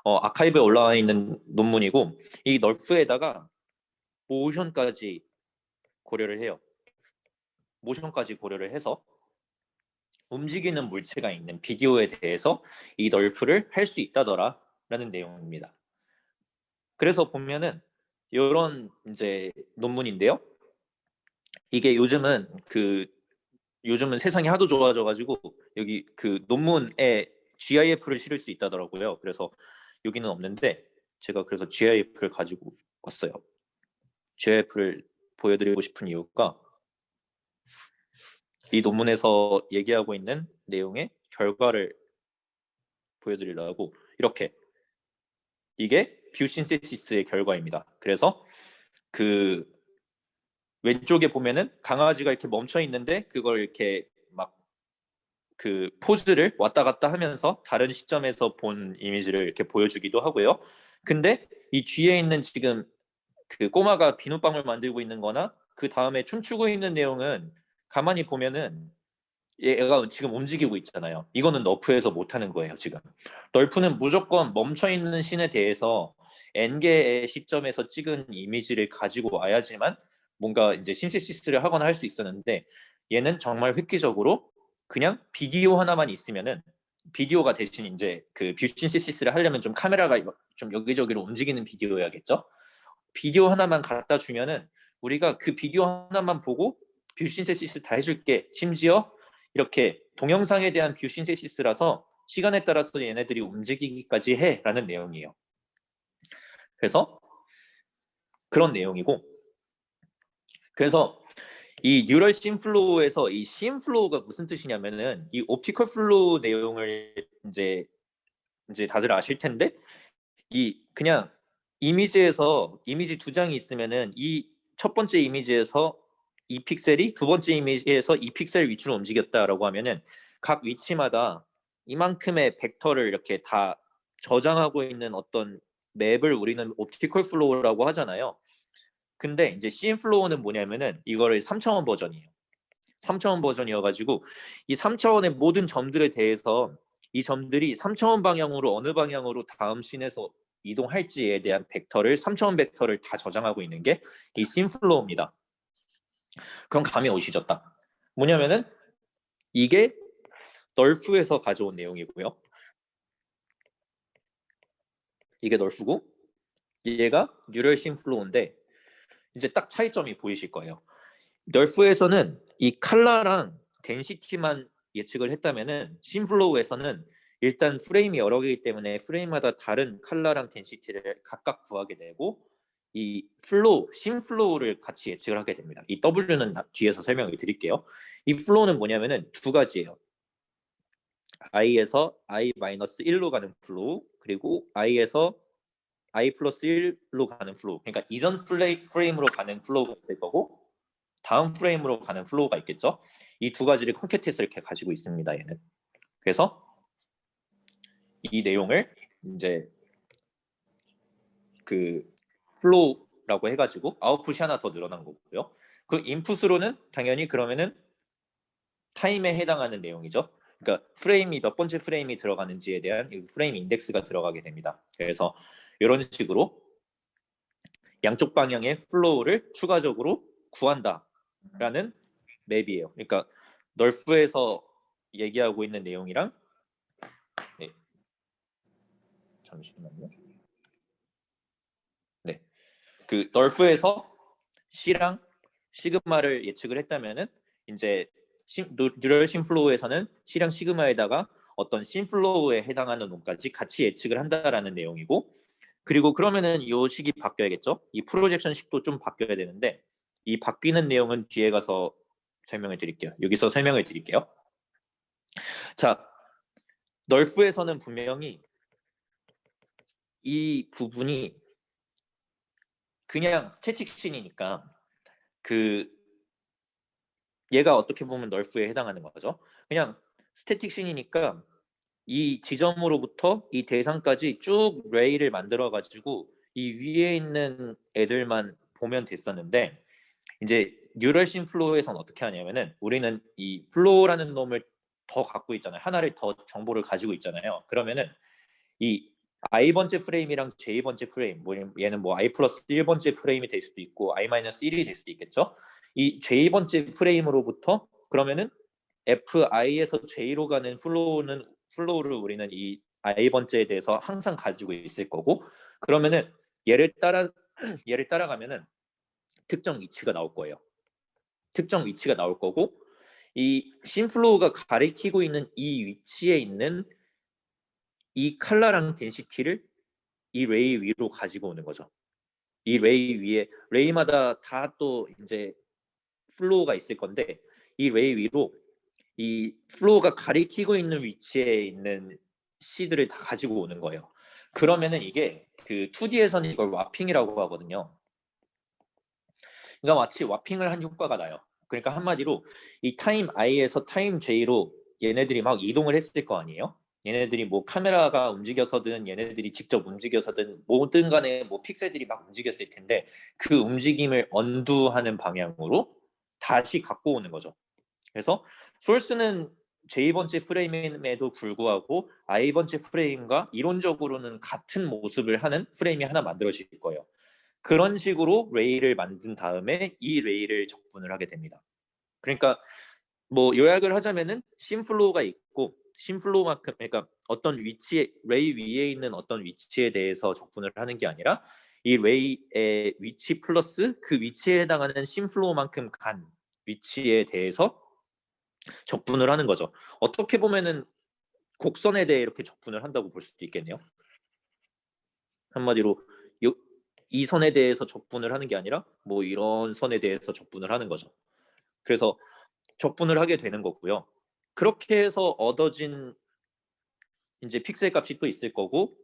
아카이브에 올라와 있는 논문이고, 이 널프에다가 모션까지 고려를 해요. 모션까지 고려를 해서 움직이는 물체가 있는 비디오에 대해서 이 널프를 할 수 있다더라라는 내용입니다. 그래서 보면은 이런 이제 논문인데요. 이게 요즘은 세상이 하도 좋아져가지고 여기 그 논문에 GIF를 실을 수 있다더라고요. 그래서 여기는 없는데 제가 그래서 GIF를 가지고 왔어요. GIF를 보여드리고 싶은 이유가 이 논문에서 얘기하고 있는 내용의 결과를 보여드리려고, 이렇게 이게 뷰 신세시스의 결과입니다. 그래서 그 왼쪽에 보면은 강아지가 이렇게 멈춰 있는데 그걸 이렇게 막 그 포즈를 왔다 갔다 하면서 다른 시점에서 본 이미지를 이렇게 보여주기도 하고요. 근데 이 뒤에 있는 지금 그 꼬마가 비눗방울 만들고 있는 거나 그 다음에 춤추고 있는 내용은 가만히 보면은 얘가 지금 움직이고 있잖아요. 이거는 너프에서 못하는 거예요. 지금 널프는 무조건 멈춰 있는 씬에 대해서 n개의 시점에서 찍은 이미지를 가지고 와야지만 뭔가 이제 신세시스를 하거나 할 수 있었는데, 얘는 정말 획기적으로 그냥 비디오 하나만 있으면은, 비디오가 대신 이제 그 뷰신시시스를 하려면 좀 카메라가 좀 여기저기로 움직이는 비디오여야겠죠. 비디오 하나만 갖다 주면은 우리가 그 비디오 하나만 보고 뷰신세시스 다 해줄게, 심지어 이렇게 동영상에 대한 뷰신세시스라서 시간에 따라서 얘네들이 움직이기까지 해라는 내용이에요. 그래서 그런 내용이고, 그래서 이 뉴럴 심플로우에서 이 심플로우가 무슨 뜻이냐면은 이 옵티컬 플로우 내용을 이제 다들 아실 텐데, 이 그냥 이미지에서 이미지 두 장이 있으면은 이 첫 번째 이미지에서 이 픽셀이 두 번째 이미지에서 이 픽셀 위치로 움직였다라고 하면은 각 위치마다 이만큼의 벡터를 이렇게 다 저장하고 있는 어떤 맵을 우리는 옵티컬 플로우라고 하잖아요. 근데 이제 CM 플로우는 뭐냐면은 이거를 3차원 버전이에요. 3차원 버전이어가지고 이 3차원의 모든 점들에 대해서 이 점들이 3차원 방향으로 어느 방향으로 다음 씬에서 이동할지에 대한 벡터를 3차원 벡터를 다 저장하고 있는 게 이 씬플로우입니다. 그럼 감이 오시죠? 딱 뭐냐면은 이게 널프에서 가져온 내용이고요. 이게 널프고 얘가 뉴럴 씬플로우인데 이제 딱 차이점이 보이실 거예요. 널프에서는 이 칼라랑 덴시티만 예측을 했다면은 씬플로우에서는 일단 프레임이 여러 개이기 때문에 프레임마다 다른 칼라랑 덴시티를 각각 구하게 되고 이 플로우, 씬플로우를 같이 예측을 하게 됩니다. 이 W는 뒤에서 설명을 드릴게요. 이 플로우는 뭐냐면은 두 가지예요. i에서 i-1로 가는 플로우, 그리고 i에서 i 플러스 1로 가는 플로우. 그러니까 이전 프레임으로 가는 플로우가 있을 거고 다음 프레임으로 가는 플로우가 있겠죠. 이 두 가지를 콘케트해서 이렇게 가지고 있습니다. 얘는. 그래서 이 내용을 이제 그 플로우라고 해가지고 아웃풋이 하나 더 늘어난 거고요. 그 인풋으로는 당연히 그러면은 타임에 해당하는 내용이죠. 그러니까 프레임이 몇 번째 프레임이 들어가는지에 대한 프레임 인덱스가 들어가게 됩니다. 그래서 이런 식으로 양쪽 방향의 플로우를 추가적으로 구한다라는 맵이에요. 그러니까 널프에서 얘기하고 있는 내용이랑 네. 잠시만요. 네. 그 널프에서 C랑 시그마를 예측을 했다면은 이제 뉴럴 심플로우에서는 C랑 시그마에다가 어떤 심플로우에 해당하는 놈까지 같이 예측을 한다라는 내용이고 그리고 그러면은 이 식이 바뀌어야겠죠. 이 프로젝션 식도 좀 바뀌어야 되는데 이 바뀌는 내용은 뒤에 가서 설명을 드릴게요. 여기서 설명을 드릴게요. 자, 널프에서는 분명히 이 부분이 그냥 스태틱 씬이니까 그 얘가 어떻게 보면 널프에 해당하는 거죠. 그냥 스태틱 씬이니까 이 지점으로부터 이 대상까지 쭉 레이를 만들어 가지고 이 위에 있는 애들만 보면 됐었는데 이제 뉴럴 씬 플로우에서는 어떻게 하냐면은 우리는 이 플로우라는 놈을 더 갖고 있잖아요. 하나를 더 정보를 가지고 있잖아요. 그러면은 이 i번째 프레임이랑 j번째 프레임, 뭐 얘는 뭐 i 플러스 1번째 프레임이 될 수도 있고 i 마이너스 1이 될 수도 있겠죠. 이 j번째 프레임으로부터 그러면은 fi에서 j로 가는 플로우를 우리는 이 i번째에 대해서 항상 가지고 있을 거고 그러면은 얘를 따라 얘를 따라가면은 특정 위치가 나올 거예요. 특정 위치가 나올 거고 이 심플로우가 가리키고 있는 이 위치에 있는 이 칼라랑 덴시티를 이 레이 위로 가지고 오는 거죠. 이 레이 위에 레이마다 다 또 이제 플로우가 있을 건데 이 레이 위로 이 플로우가 가리키고 있는 위치에 있는 C들을 다 가지고 오는 거예요. 그러면은 이게 그 2D에서는 이걸 와핑이라고 하거든요. 그러니까 마치 와핑을 한 효과가 나요. 그러니까 한마디로 이 타임 i에서 타임 j로 얘네들이 막 이동을 했을 거 아니에요. 얘네들이 뭐 카메라가 움직여서든 얘네들이 직접 움직여서든 뭐든 간에 뭐 픽셀들이 막 움직였을 텐데 그 움직임을 언두하는 방향으로 다시 갖고 오는 거죠. 그래서 소스는 J번째 프레임임에도 불구하고 I번째 프레임과 이론적으로는 같은 모습을 하는 프레임이 하나 만들어질 거예요. 그런 식으로 레이를 만든 다음에 이 레이를 적분을 하게 됩니다. 그러니까 뭐 요약을 하자면은 심플로우가 있고 심플로우만큼 그러니까 어떤 위치에 레이 위에 있는 어떤 위치에 대해서 적분을 하는 게 아니라 이 레이의 위치 플러스 그 위치에 해당하는 심플로우만큼 간 위치에 대해서 적분을 하는 거죠. 어떻게 보면은 곡선에 대해 이렇게 적분을 한다고 볼 수도 있겠네요. 한마디로 이 선에 대해서 적분을 하는 게 아니라 뭐 이런 선에 대해서 적분을 하는 거죠. 그래서 적분을 하게 되는 거고요. 그렇게 해서 얻어진 이제 픽셀 값이 또 있을 거고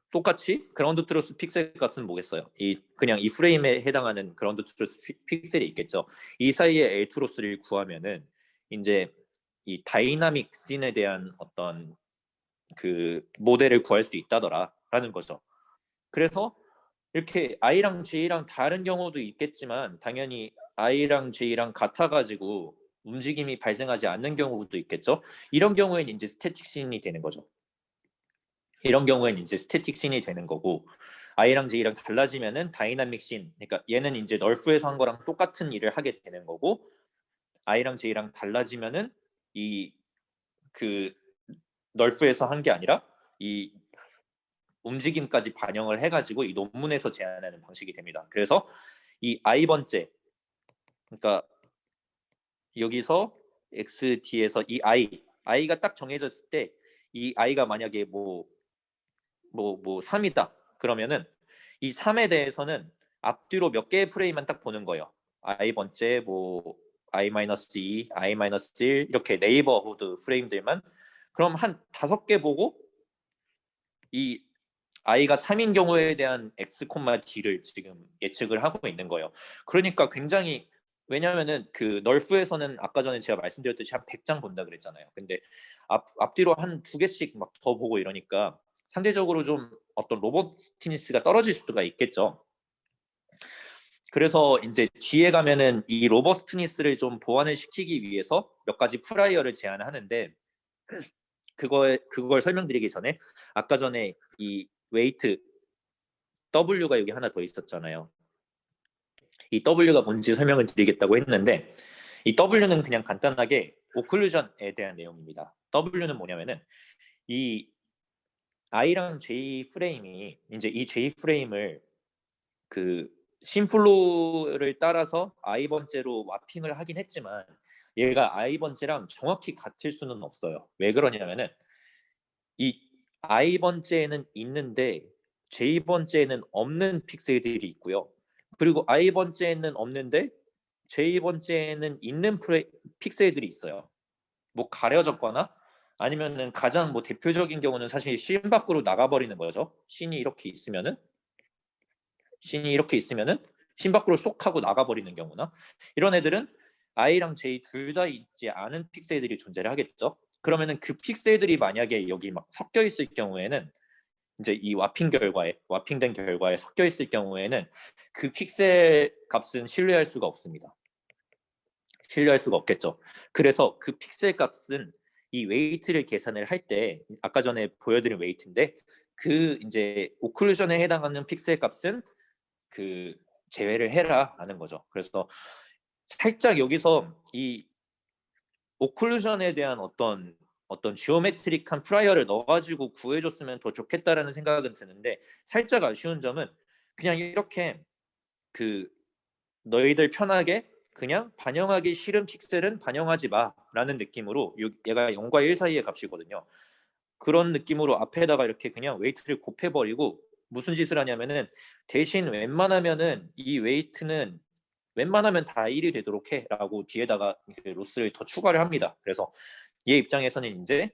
똑같이 그라운드 트루스 픽셀 값은 뭐겠어요? 이 그냥 이 프레임에 해당하는 그라운드 트루스 픽셀이 있겠죠. 이 사이에 L 트루스를 구하면은 이제 이 다이나믹 씬에 대한 어떤 그 모델을 구할 수 있다더라라는 거죠. 그래서 이렇게 I랑 J랑 다른 경우도 있겠지만 당연히 I랑 J랑 같아가지고 움직임이 발생하지 않는 경우도 있겠죠. 이런 경우에는 이제 스태틱 씬이 되는 거죠. 이런 경우에는 이제 스태틱 씬이 되는 거고, I랑 J랑 달라지면은 다이나믹 씬. 그러니까 얘는 이제 널프에서 한 거랑 똑같은 일을 하게 되는 거고, I랑 J랑 달라지면은 이 그 널프에서 한 게 아니라 이 움직임까지 반영을 해가지고 이 논문에서 제안하는 방식이 됩니다. 그래서 이 I번째, 그러니까 여기서 XD에서 이 I가 딱 정해졌을 때 이 I가 만약에 뭐 3이다. 그러면은 이 3에 대해서는 앞뒤로 몇 개의 프레임만 딱 보는 거예요. I번째 뭐 I-2, I-1 이렇게 네이버후드 프레임들만, 그럼 한 5개 보고 이 I가 3인 경우에 대한 X, D를 지금 예측을 하고 있는 거예요. 그러니까 굉장히, 왜냐하면은 그 널프에서는 아까 전에 제가 말씀드렸듯이 한 100장 본다 그랬잖아요. 근데 앞뒤로 한 2개씩 막 더 보고 이러니까 상대적으로 좀 어떤 로버스티니스가 떨어질 수가 있겠죠. 그래서 이제 뒤에 가면은 이 로버스티니스를 좀 보완을 시키기 위해서 몇 가지 프라이어를 제안하는데, 그걸 설명드리기 전에 아까 전에 이 웨이트 W가 여기 하나 더 있었잖아요. 이 W가 뭔지 설명을 드리겠다고 했는데, 이 W는 그냥 간단하게 오클루전에 대한 내용입니다. W는 뭐냐면은 이 I랑 J 프레임이 이제 이 J 프레임을 그 심플로를 따라서 I 번째로 와핑을 하긴 했지만 얘가 I 번째랑 정확히 같을 수는 없어요. 왜 그러냐면은 이 I 번째에는 있는데 J 번째에는 없는 픽셀들이 있고요. 그리고 I 번째에는 없는데 J 번째에는 있는 픽셀들이 있어요. 뭐 가려졌거나 아니면은 가장 뭐 대표적인 경우는 사실 씬 밖으로 나가버리는 거죠. 씬이 이렇게 있으면은 씬 밖으로 쏙 하고 나가버리는 경우나, 이런 애들은 I랑 J 둘 다 있지 않은 픽셀들이 존재를 하겠죠. 그러면은 그 픽셀들이 만약에 여기 막 섞여 있을 경우에는 이제 이 와핑된 결과에 섞여 있을 경우에는 그 픽셀 값은 신뢰할 수가 없습니다. 신뢰할 수가 없겠죠. 그래서 그 픽셀 값은 이 웨이트를 계산을 할 때 아까 전에 보여드린 웨이트인데, 그 이제 오클루전에 해당하는 픽셀 값은 그 제외를 해라라는 거죠. 그래서 살짝 여기서 이 오클루전에 대한 어떤 지오메트릭한 프라이어를 넣어가지고 구해줬으면 더 좋겠다라는 생각은 드는데, 살짝 아쉬운 점은 그냥 이렇게 그 너희들 편하게 그냥 반영하기 싫은 픽셀은 반영하지 마라는 느낌으로, 얘가 0과 1 사이의 값이거든요. 그런 느낌으로 앞에다가 이렇게 그냥 웨이트를 곱해버리고 무슨 짓을 하냐면은, 대신 웬만하면은 이 웨이트는 웬만하면 다 1이 되도록 해라고 뒤에다가 로스를 더 추가를 합니다. 그래서 얘 입장에서는 이제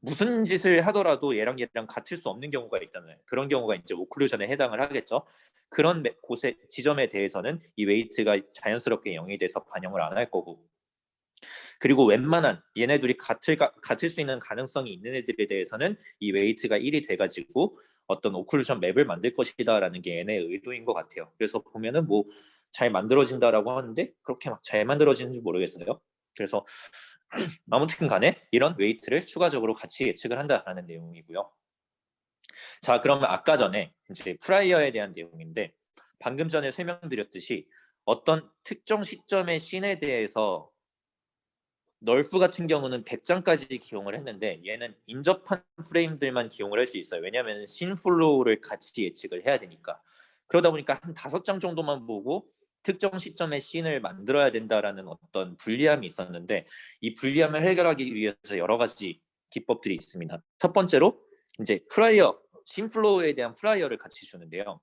무슨 짓을 하더라도 얘랑 같을 수 없는 경우가 있다는, 그런 경우가 이제 오클루전에 해당을 하겠죠. 그런 곳의 지점에 대해서는 이 웨이트가 자연스럽게 0이 돼서 반영을 안 할 거고, 그리고 웬만한 얘네 둘이 같을 수 있는 가능성이 있는 애들에 대해서는 이 웨이트가 1이 돼가지고 어떤 오클루전 맵을 만들 것이다라는 게 얘네의 의도인 것 같아요. 그래서 보면은 뭐 잘 만들어진다라고 하는데 그렇게 막 잘 만들어지는지 모르겠어요. 그래서 아무튼 간에 이런 웨이트를 추가적으로 같이 예측을 한다라는 내용이고요. 자, 그러면 아까 전에 이제 프라이어에 대한 내용인데, 방금 전에 설명드렸듯이 어떤 특정 시점의 씬에 대해서 널프 같은 경우는 100장까지 기용을 했는데 얘는 인접한 프레임들만 기용을 할 수 있어요. 왜냐하면 씬 플로우를 같이 예측을 해야 되니까. 그러다 보니까 한 5장 정도만 보고 특정 시점의 씬을 만들어야 된다라는 어떤 불리함이 있었는데, 이 불리함을 해결하기 위해서 여러 가지 기법들이 있습니다. 첫 번째로 이제 씬 플로우에 대한 프라이어를 같이 주는데요.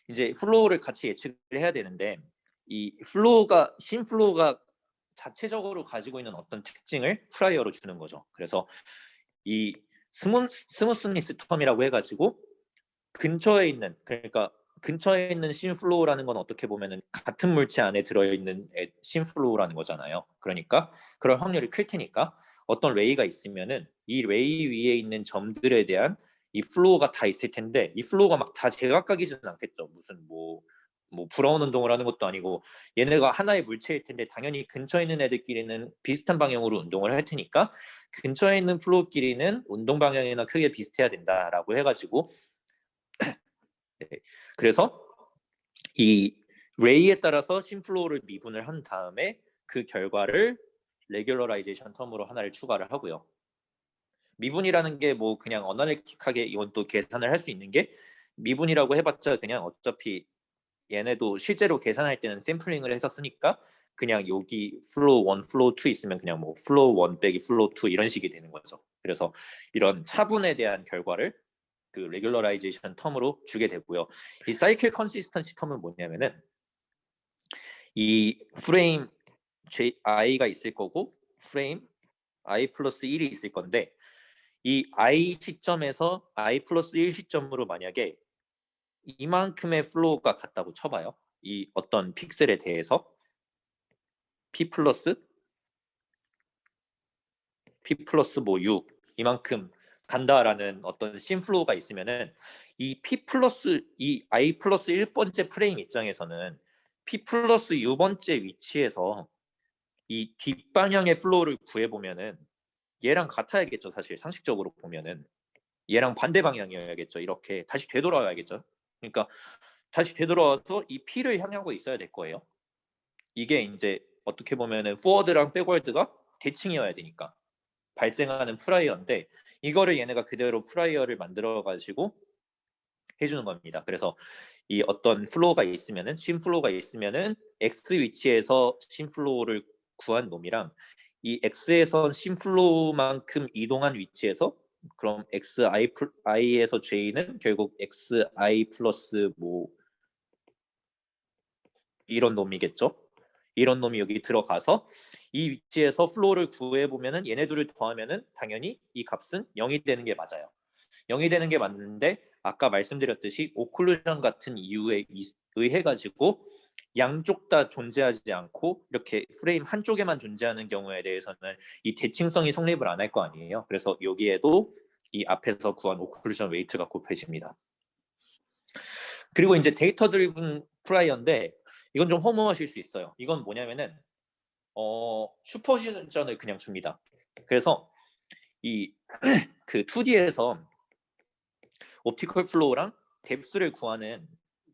이제 플로우를 같이 예측을 해야 되는데, 이 씬 플로우가 자체적으로 가지고 있는 어떤 특징을 프라이어로 주는 거죠. 그래서 이 스무스니스 텀이라고 해가지고 근처에 있는 씬플로우라는 건 어떻게 보면은 같은 물체 안에 들어있는 씬플로우라는 거잖아요. 그러니까 그럴 확률이 클 테니까 어떤 레이가 있으면은 이 레이 위에 있는 점들에 대한 이 플로우가 다 있을 텐데, 이 플로우가 막 다 제각각이지는 않겠죠. 무슨 뭐 뭐 브라운 운동을 하는 것도 아니고 얘네가 하나의 물체일 텐데 당연히 근처에 있는 애들끼리는 비슷한 방향으로 운동을 할 테니까 근처에 있는 플로우끼리는 운동 방향이나 크게 비슷해야 된다라고 해가지고 네. 그래서 이 레이에 따라서 심플로우를 미분을 한 다음에 그 결과를 레귤러라이제이션 텀으로 하나를 추가를 하고요. 미분이라는 게 뭐 그냥 어나리틱하게 이건 또 계산을 할 수 있는 게 미분이라고 해봤자 그냥 어차피 얘네도 실제로 계산할 때는 샘플링을 했었으니까 그냥 여기 플로우 1, 플로우 2 있으면 그냥 뭐 플로우 1 빼기 플로우 2 이런 식이 되는 거죠. 그래서 이런 차분에 대한 결과를 그 레귤러라이제이션 텀으로 주게 되고요. 이 사이클 컨시스턴시 텀은 뭐냐면은 이 프레임 i가 있을 거고 프레임 i 플러스 1이 있을 건데 이 i 시점에서 i 플러스 1 시점으로 만약에 이만큼의 플로우가 같다고 쳐봐요. 이 어떤 픽셀에 대해서 p 플러스 뭐 6 이만큼 간다라는 어떤 심플로우가 있으면은 이 p 플러스 이 i 플러스 1번째 프레임 입장에서는 p 플러스 6번째 위치에서 이 뒷방향의 플로우를 구해보면은 얘랑 같아야겠죠. 사실 상식적으로 보면은 얘랑 반대 방향이어야겠죠. 이렇게 다시 되돌아와야겠죠. 그러니까 다시 되돌아와서 이 P를 향하고 있어야 될 거예요. 이게 이제 어떻게 보면은 포워드랑 백워드가 대칭이어야 되니까 발생하는 프라이어인데 이거를 얘네가 그대로 프라이어를 만들어 가지고 해주는 겁니다. 그래서 이 어떤 플로우가 있으면은 심플로우가 있으면은 X 위치에서 심플로우를 구한 놈이랑 이 X에서 심플로우만큼 이동한 위치에서 그럼 I에서 J는 결국 XI 플러스 뭐 이런 놈이겠죠. 이런 놈이 여기 들어가서 이 위치에서 플로우를 구해보면은 얘네들을 더하면은 당연히 이 값은 0이 되는 게 맞아요. 0이 되는 게 맞는데 아까 말씀드렸듯이 오클루전 같은 이유에 의해 가지고 양쪽 다 존재하지 않고 이렇게 프레임 한쪽에만 존재하는 경우에 대해서는 이 대칭성이 성립을 안 할 거 아니에요. 그래서 여기에도 이 앞에서 구한 오클루전 웨이트가 곱해집니다. 그리고 이제 데이터 드리븐 프라이어인데 이건 좀 허무하실 수 있어요. 이건 뭐냐면은 슈퍼시전을 그냥 줍니다. 그래서 이 그 2D에서 옵티컬 플로우랑 뎁스를 구하는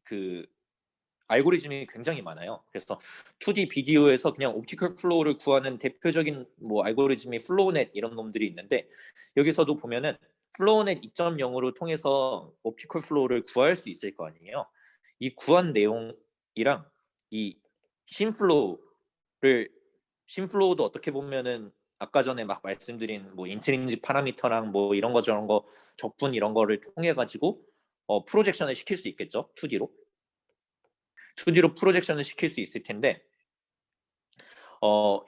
그 알고리즘이 굉장히 많아요. 그래서 2D 비디오에서 그냥 옵티컬 플로우를 구하는 대표적인 뭐 알고리즘이 플로우넷 이런 놈들이 있는데 여기서도 보면은 플로우넷 2.0으로 통해서 옵티컬 플로우를 구할 수 있을 거 아니에요. 이 구한 내용이랑 이 심플로우도 어떻게 보면은 아까 전에 막 말씀드린 뭐 인트린직 파라미터랑 뭐 이런 거 저런 거 적분 이런 거를 통해 가지고 프로젝션을 시킬 수 있겠죠. 2D로 프로젝션을 시킬 수 있을 텐데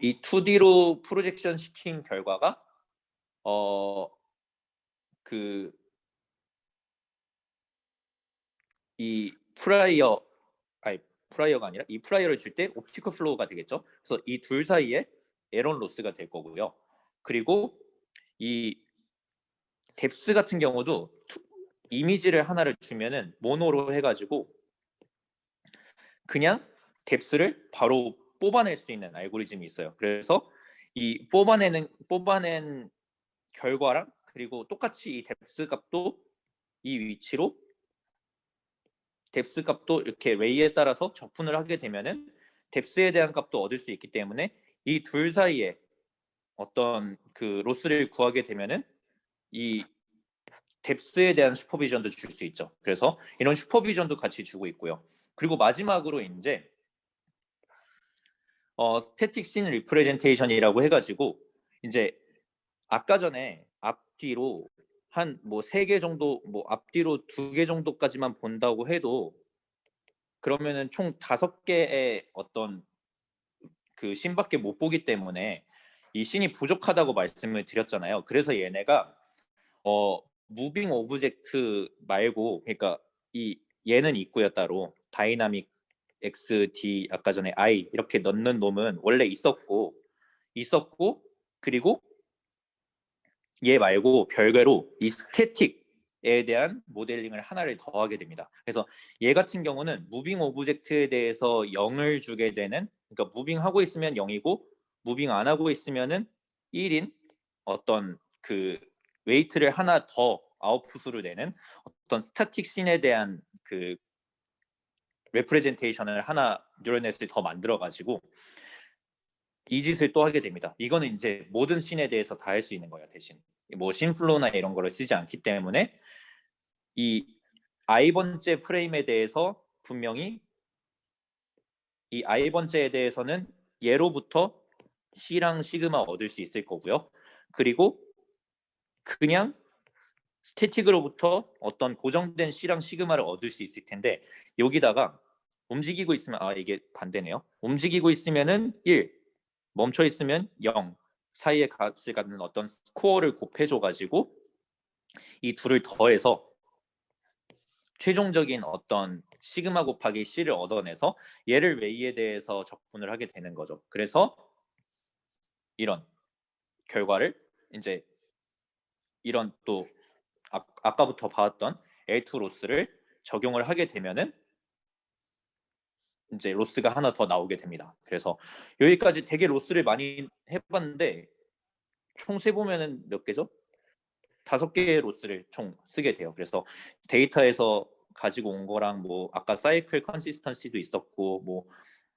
이 2D로 프로젝션 시킨 결과가 이 프라이어가 아니라 이 프라이어를 줄 때 옵티컬 플로우가 되겠죠. 그래서 이 둘 사이에 에런 로스가 될 거고요. 그리고 이 뎁스 같은 경우도 이미지를 하나를 주면은 모노로 해가지고 그냥 뎁스를 바로 뽑아낼 수 있는 알고리즘이 있어요. 그래서 이 뽑아낸 결과랑 그리고 똑같이 이 뎁스 값도 이 위치로 뎁스 값도 이렇게 레이에 따라서 적분을 하게 되면은 뎁스에 대한 값도 얻을 수 있기 때문에 이 둘 사이에 어떤 그 로스를 구하게 되면은 이 뎁스에 대한 슈퍼비전도 줄 수 있죠. 그래서 이런 슈퍼비전도 같이 주고 있고요. 그리고 마지막으로 이제 스태틱 씬 리프레젠테이션이라고 해가지고 이제 아까 전에 앞뒤로 한 뭐 3개 정도 뭐 앞뒤로 2개 정도까지만 본다고 해도 그러면은 총 5개의 어떤 그 씬밖에 못 보기 때문에 이 씬이 부족하다고 말씀을 드렸잖아요. 그래서 얘네가 무빙 오브젝트 말고 그러니까 이 얘는 있고요 따로 다이나믹 X, D 아까 전에 I 이렇게 넣는 놈은 원래 있었고 그리고 얘 말고 별개로 이 스태틱 대한 모델링을 하나를 더하게 됩니다. 그래서 얘 같은 경우는 무빙 오브젝트에 대해서 0을 주게 되는, 그러니까 무빙하고 있으면 0이고 무빙 안 하고 있으면은 1인 어떤 그 웨이트를 하나 더 아웃풋으로 내는 어떤 스타틱 씬에 대한 그 레프레젠테이션을 하나 뉴럴넷을 더 만들어 가지고 이 짓을 또 하게 됩니다. 이거는 이제 모든 씬에 대해서 다 할 수 있는 거예요. 대신 뭐 씬플로우나 이런 거를 쓰지 않기 때문에 이 i번째 프레임에 대해서 분명히 이 i번째에 대해서는 얘로부터 C랑 시그마 얻을 수 있을 거고요. 그리고 그냥 스태틱으로부터 어떤 고정된 C랑 시그마를 얻을 수 있을 텐데 여기다가 움직이고 있으면 이게 반대네요. 움직이고 있으면은 1, 멈춰 있으면 0 사이의 값을 갖는 어떤 스코어를 곱해줘 가지고 이 둘을 더해서 최종적인 어떤 시그마 곱하기 C를 얻어내서 얘를 웨이에 대해서 적분을 하게 되는 거죠. 그래서 이런 결과를 이제 이런 또 아까부터 봤던 L2 로스를 적용을 하게 되면은 이제 로스가 하나 더 나오게 됩니다. 그래서 여기까지 되게 로스를 많이 해봤는데 총 세보면은 몇 개죠? 5개의 로스를 총 쓰게 돼요. 그래서 데이터에서 가지고 온 거랑 뭐 아까 사이클 컨시스턴시도 있었고 뭐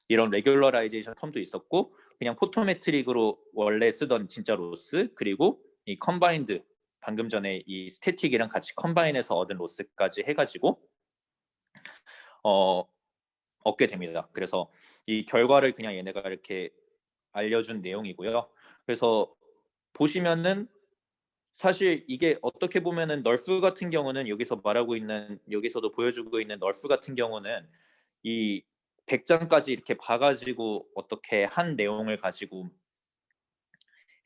이런 레귤러라이제이션 텀도 있었고 그냥 포토메트릭으로 원래 쓰던 진짜 로스 그리고 이 컴바인드 방금 전에 이 스태틱이랑 같이 컴바인해서 얻은 로스까지 해가지고 얻게 됩니다. 그래서 이 결과를 그냥 얘네가 이렇게 알려준 내용이고요. 그래서 보시면은 사실 이게 어떻게 보면은 널프 같은 경우는 여기서 말하고 있는 여기서도 보여주고 있는 널프 같은 경우는 이 100장까지 이렇게 봐가지고 어떻게 한 내용을 가지고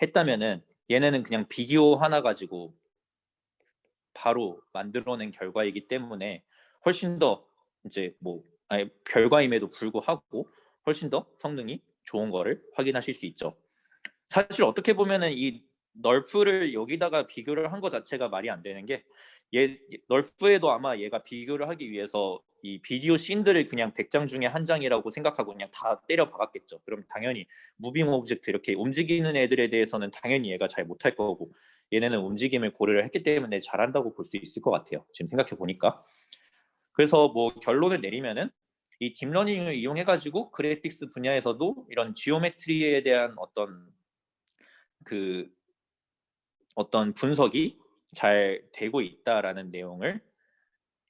했다면은 얘네는 그냥 비디오 하나 가지고 바로 만들어낸 결과이기 때문에 훨씬 더 이제 뭐 결과임에도 불구하고 훨씬 더 성능이 좋은 거를 확인하실 수 있죠. 사실 어떻게 보면은 이 널프를 여기다가 비교를 한 것 자체가 말이 안 되는 게 널프에도 아마 얘가 비교를 하기 위해서 이 비디오 씬들을 그냥 100장 중에 한 장이라고 생각하고 그냥 다 때려 박았겠죠. 그럼 당연히 무빙 오브젝트 이렇게 움직이는 애들에 대해서는 당연히 얘가 잘 못할 거고 얘네는 움직임을 고려를 했기 때문에 잘한다고 볼 수 있을 것 같아요. 지금 생각해 보니까. 그래서 뭐 결론을 내리면은 이 딥러닝을 이용해 가지고 그래픽스 분야에서도 이런 지오메트리에 대한 어떤 분석이 잘 되고 있다라는 내용을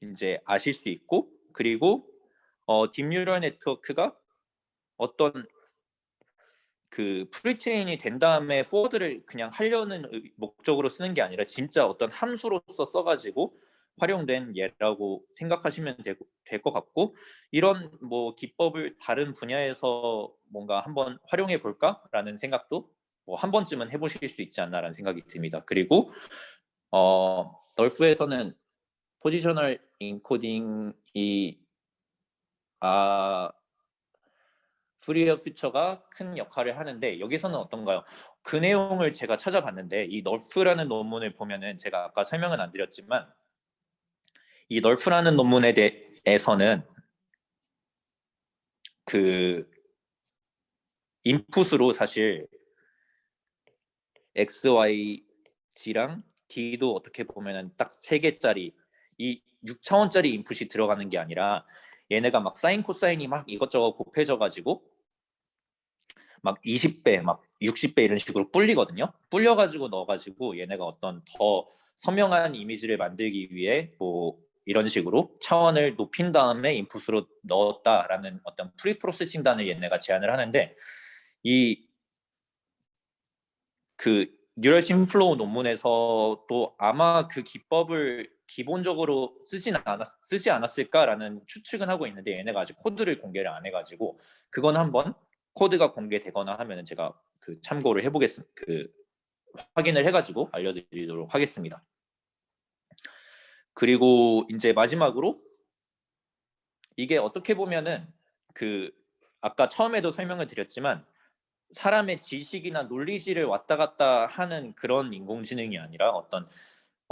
이제 아실 수 있고 그리고 딥뉴럴 네트워크가 어떤 그 프리트레인이 된 다음에 포워드를 그냥 하려는 목적으로 쓰는 게 아니라 진짜 어떤 함수로서 써가지고 활용된 예라고 생각하시면 될 것 같고 이런 뭐 기법을 다른 분야에서 뭔가 한번 활용해 볼까라는 생각도 뭐 한 번쯤은 해보실 수 있지 않나라는 생각이 듭니다. 그리고 널프에서는 포지셔널 인코딩이 프리어 퓨처가 큰 역할을 하는데 여기서는 어떤가요? 그 내용을 제가 찾아봤는데 이 널프라는 논문을 보면은 제가 아까 설명은 안 드렸지만 이 널프라는 논문에 대해서는 그 인풋으로 사실 X, Y, G랑 D도 어떻게 보면은 딱 3개짜리 이 6차원짜리 인풋이 들어가는 게 아니라 얘네가 막 사인 코사인이 막 이것저것 곱해져 가지고 막 20배, 막 60배 이런 식으로 불리거든요. 불려가지고 넣어가지고 얘네가 어떤 더 선명한 이미지를 만들기 위해 뭐 이런 식으로 차원을 높인 다음에 인풋으로 넣었다라는 어떤 프리 프로세싱단을 얘네가 제안을 하는데 이 그 뉴럴 심플로우 논문에서도 아마 그 기법을 기본적으로 쓰지 않았을까라는 추측은 하고 있는데 얘네가 아직 코드를 공개를 안 해가지고 그건 한번 코드가 공개되거나 하면 제가 그 참고를 해보겠습니다. 그 확인을 해가지고 알려드리도록 하겠습니다. 그리고 이제 마지막으로 이게 어떻게 보면은 그 아까 처음에도 설명을 드렸지만 사람의 지식이나 논리지를 왔다 갔다 하는 그런 인공지능이 아니라 어떤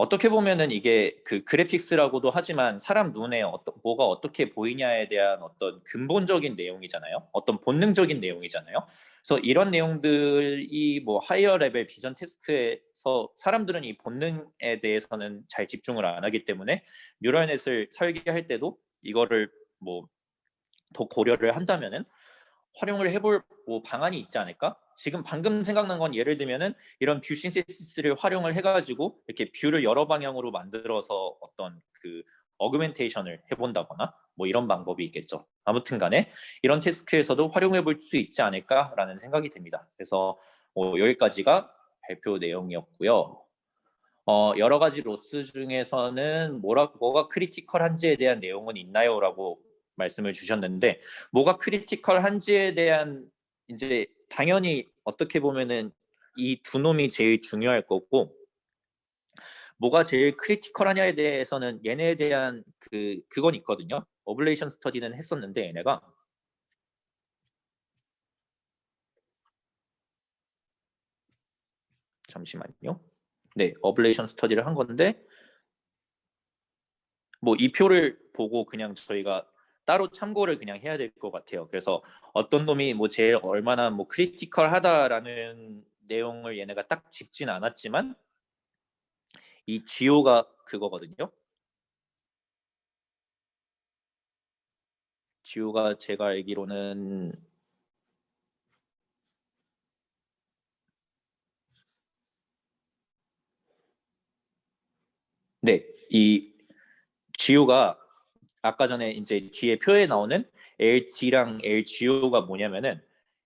어떻게 보면은 이게 그 그래픽스라고도 하지만 사람 눈에 뭐가 어떻게 보이냐에 대한 어떤 근본적인 내용이잖아요. 어떤 본능적인 내용이잖아요. 그래서 이런 내용들이 뭐 하이어 레벨 비전 테스트에서 사람들은 이 본능에 대해서는 잘 집중을 안 하기 때문에 뉴럴넷을 설계할 때도 이거를 뭐 더 고려를 한다면은 활용을 해볼 뭐 방안이 있지 않을까? 지금 방금 생각난 건 예를 들면은 이런 뷰 신세시스를 활용을 해가지고 이렇게 뷰를 여러 방향으로 만들어서 어떤 그 어그멘테이션을 해본다거나 뭐 이런 방법이 있겠죠. 아무튼간에 이런 태스크에서도 활용해 볼 수 있지 않을까라는 생각이 듭니다. 그래서 여기까지가 발표 내용이었고요. 여러 가지 로스 중에서는 뭐가 크리티컬한지에 대한 내용은 있나요?라고 말씀을 주셨는데 뭐가 크리티컬한지에 대한 이제 당연히 어떻게 보면은 이 두 놈이 제일 중요할 거고 뭐가 제일 크리티컬하냐에 대해서는 얘네에 대한 그건 있거든요. 어블레이션 스터디는 했었는데 얘네가 잠시만요. 네, 어블레이션 스터디를 한 건데 뭐 이 표를 보고 그냥 저희가 따로 참고를 그냥 해야 될 것 같아요. 그래서 어떤 놈이 뭐 제일 얼마나 뭐 크리티컬하다라는 내용을 얘네가 딱 짚진 않았지만 이 GO가 그거거든요. GO가 제가 알기로는 네, 이 GO가 아까 전에 이제 뒤에 표에 나오는 LG랑 LGO가 뭐냐면은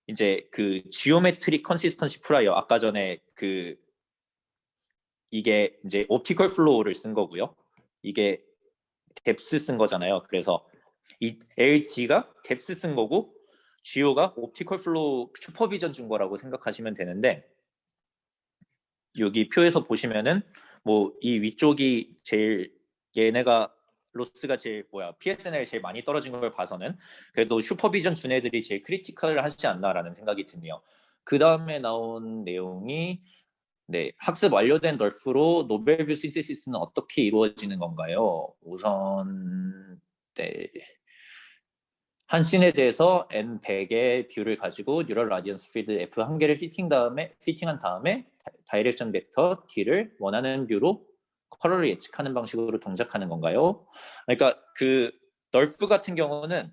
이제 그 지오메트릭 컨시스턴시 프라이어 아까 전에 그 이게 이제 옵티컬 플로우를 쓴 거고요. 이게 뎁스 쓴 거잖아요. 그래서 이 LG가 뎁스 쓴 거고 GO가 옵티컬 플로우 슈퍼비전 준 거라고 생각하시면 되는데 여기 표에서 보시면은 뭐 이 위쪽이 제일 얘네가 로스가 제일 PSNL 제일 많이 떨어진 걸 봐서는 그래도 슈퍼비전 준 애들이 제일 크리티컬하지 않나라는 생각이 드네요. 그 다음에 나온 내용이 네, 학습 완료된 널프로 노벨뷰 신세시스는 어떻게 이루어지는 건가요? 우선 네, 한 씬에 대해서 n100의 뷰를 가지고 뉴럴 라디언스 필드 f 한 개를 피팅한 다음에 다이렉션 벡터 d를 원하는 뷰로 컬러를 예측하는 방식으로 동작하는 건가요? 그러니까 그 널프 같은 경우는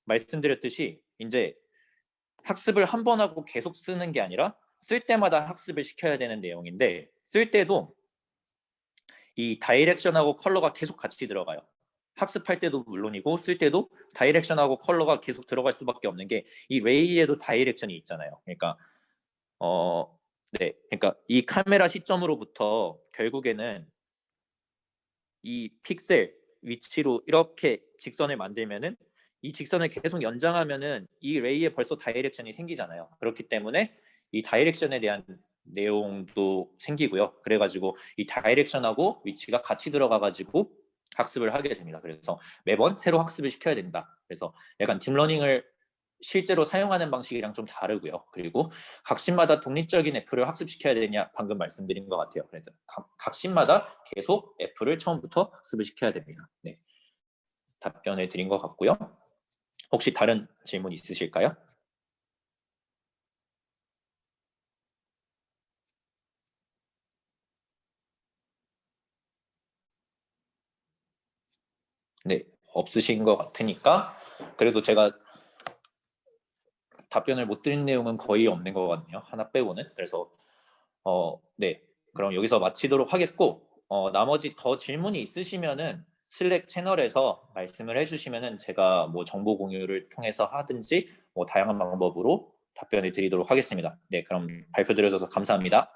말씀드렸듯이 이제 학습을 한 번 하고 계속 쓰는 게 아니라 쓸 때마다 학습을 시켜야 되는 내용인데 쓸 때도 이 다이렉션하고 컬러가 계속 같이 들어가요. 학습할 때도 물론이고 쓸 때도 다이렉션하고 컬러가 계속 들어갈 수밖에 없는 게 이 레이에도 다이렉션이 있잖아요. 그러니까 그러니까 이 카메라 시점으로부터 결국에는 이 픽셀 위치로 이렇게 직선을 만들면은 이 직선을 계속 연장하면은 이 레이에 벌써 다이렉션이 생기잖아요. 그렇기 때문에 이 다이렉션에 대한 내용도 생기고요. 그래가지고 이 다이렉션하고 위치가 같이 들어가가지고 학습을 하게 됩니다. 그래서 매번 새로 학습을 시켜야 된다. 그래서 약간 딥러닝을 실제로 사용하는 방식이랑 좀 다르고요. 그리고 각신마다 독립적인 애플을 학습시켜야 되냐 방금 말씀드린 것 같아요. 그래서 각신마다 계속 애플을 처음부터 학습을 시켜야 됩니다. 네, 답변을 드린 것 같고요. 혹시 다른 질문 있으실까요? 네, 없으신 것 같으니까 그래도 제가 답변을 못 드린 내용은 거의 없는 것 같네요. 하나 빼고는. 그래서 네, 그럼 여기서 마치도록 하겠고 나머지 더 질문이 있으시면은 슬랙 채널에서 말씀을 해주시면은 제가 뭐 정보 공유를 통해서 하든지 뭐 다양한 방법으로 답변을 드리도록 하겠습니다. 네, 그럼 발표 드려줘서 감사합니다.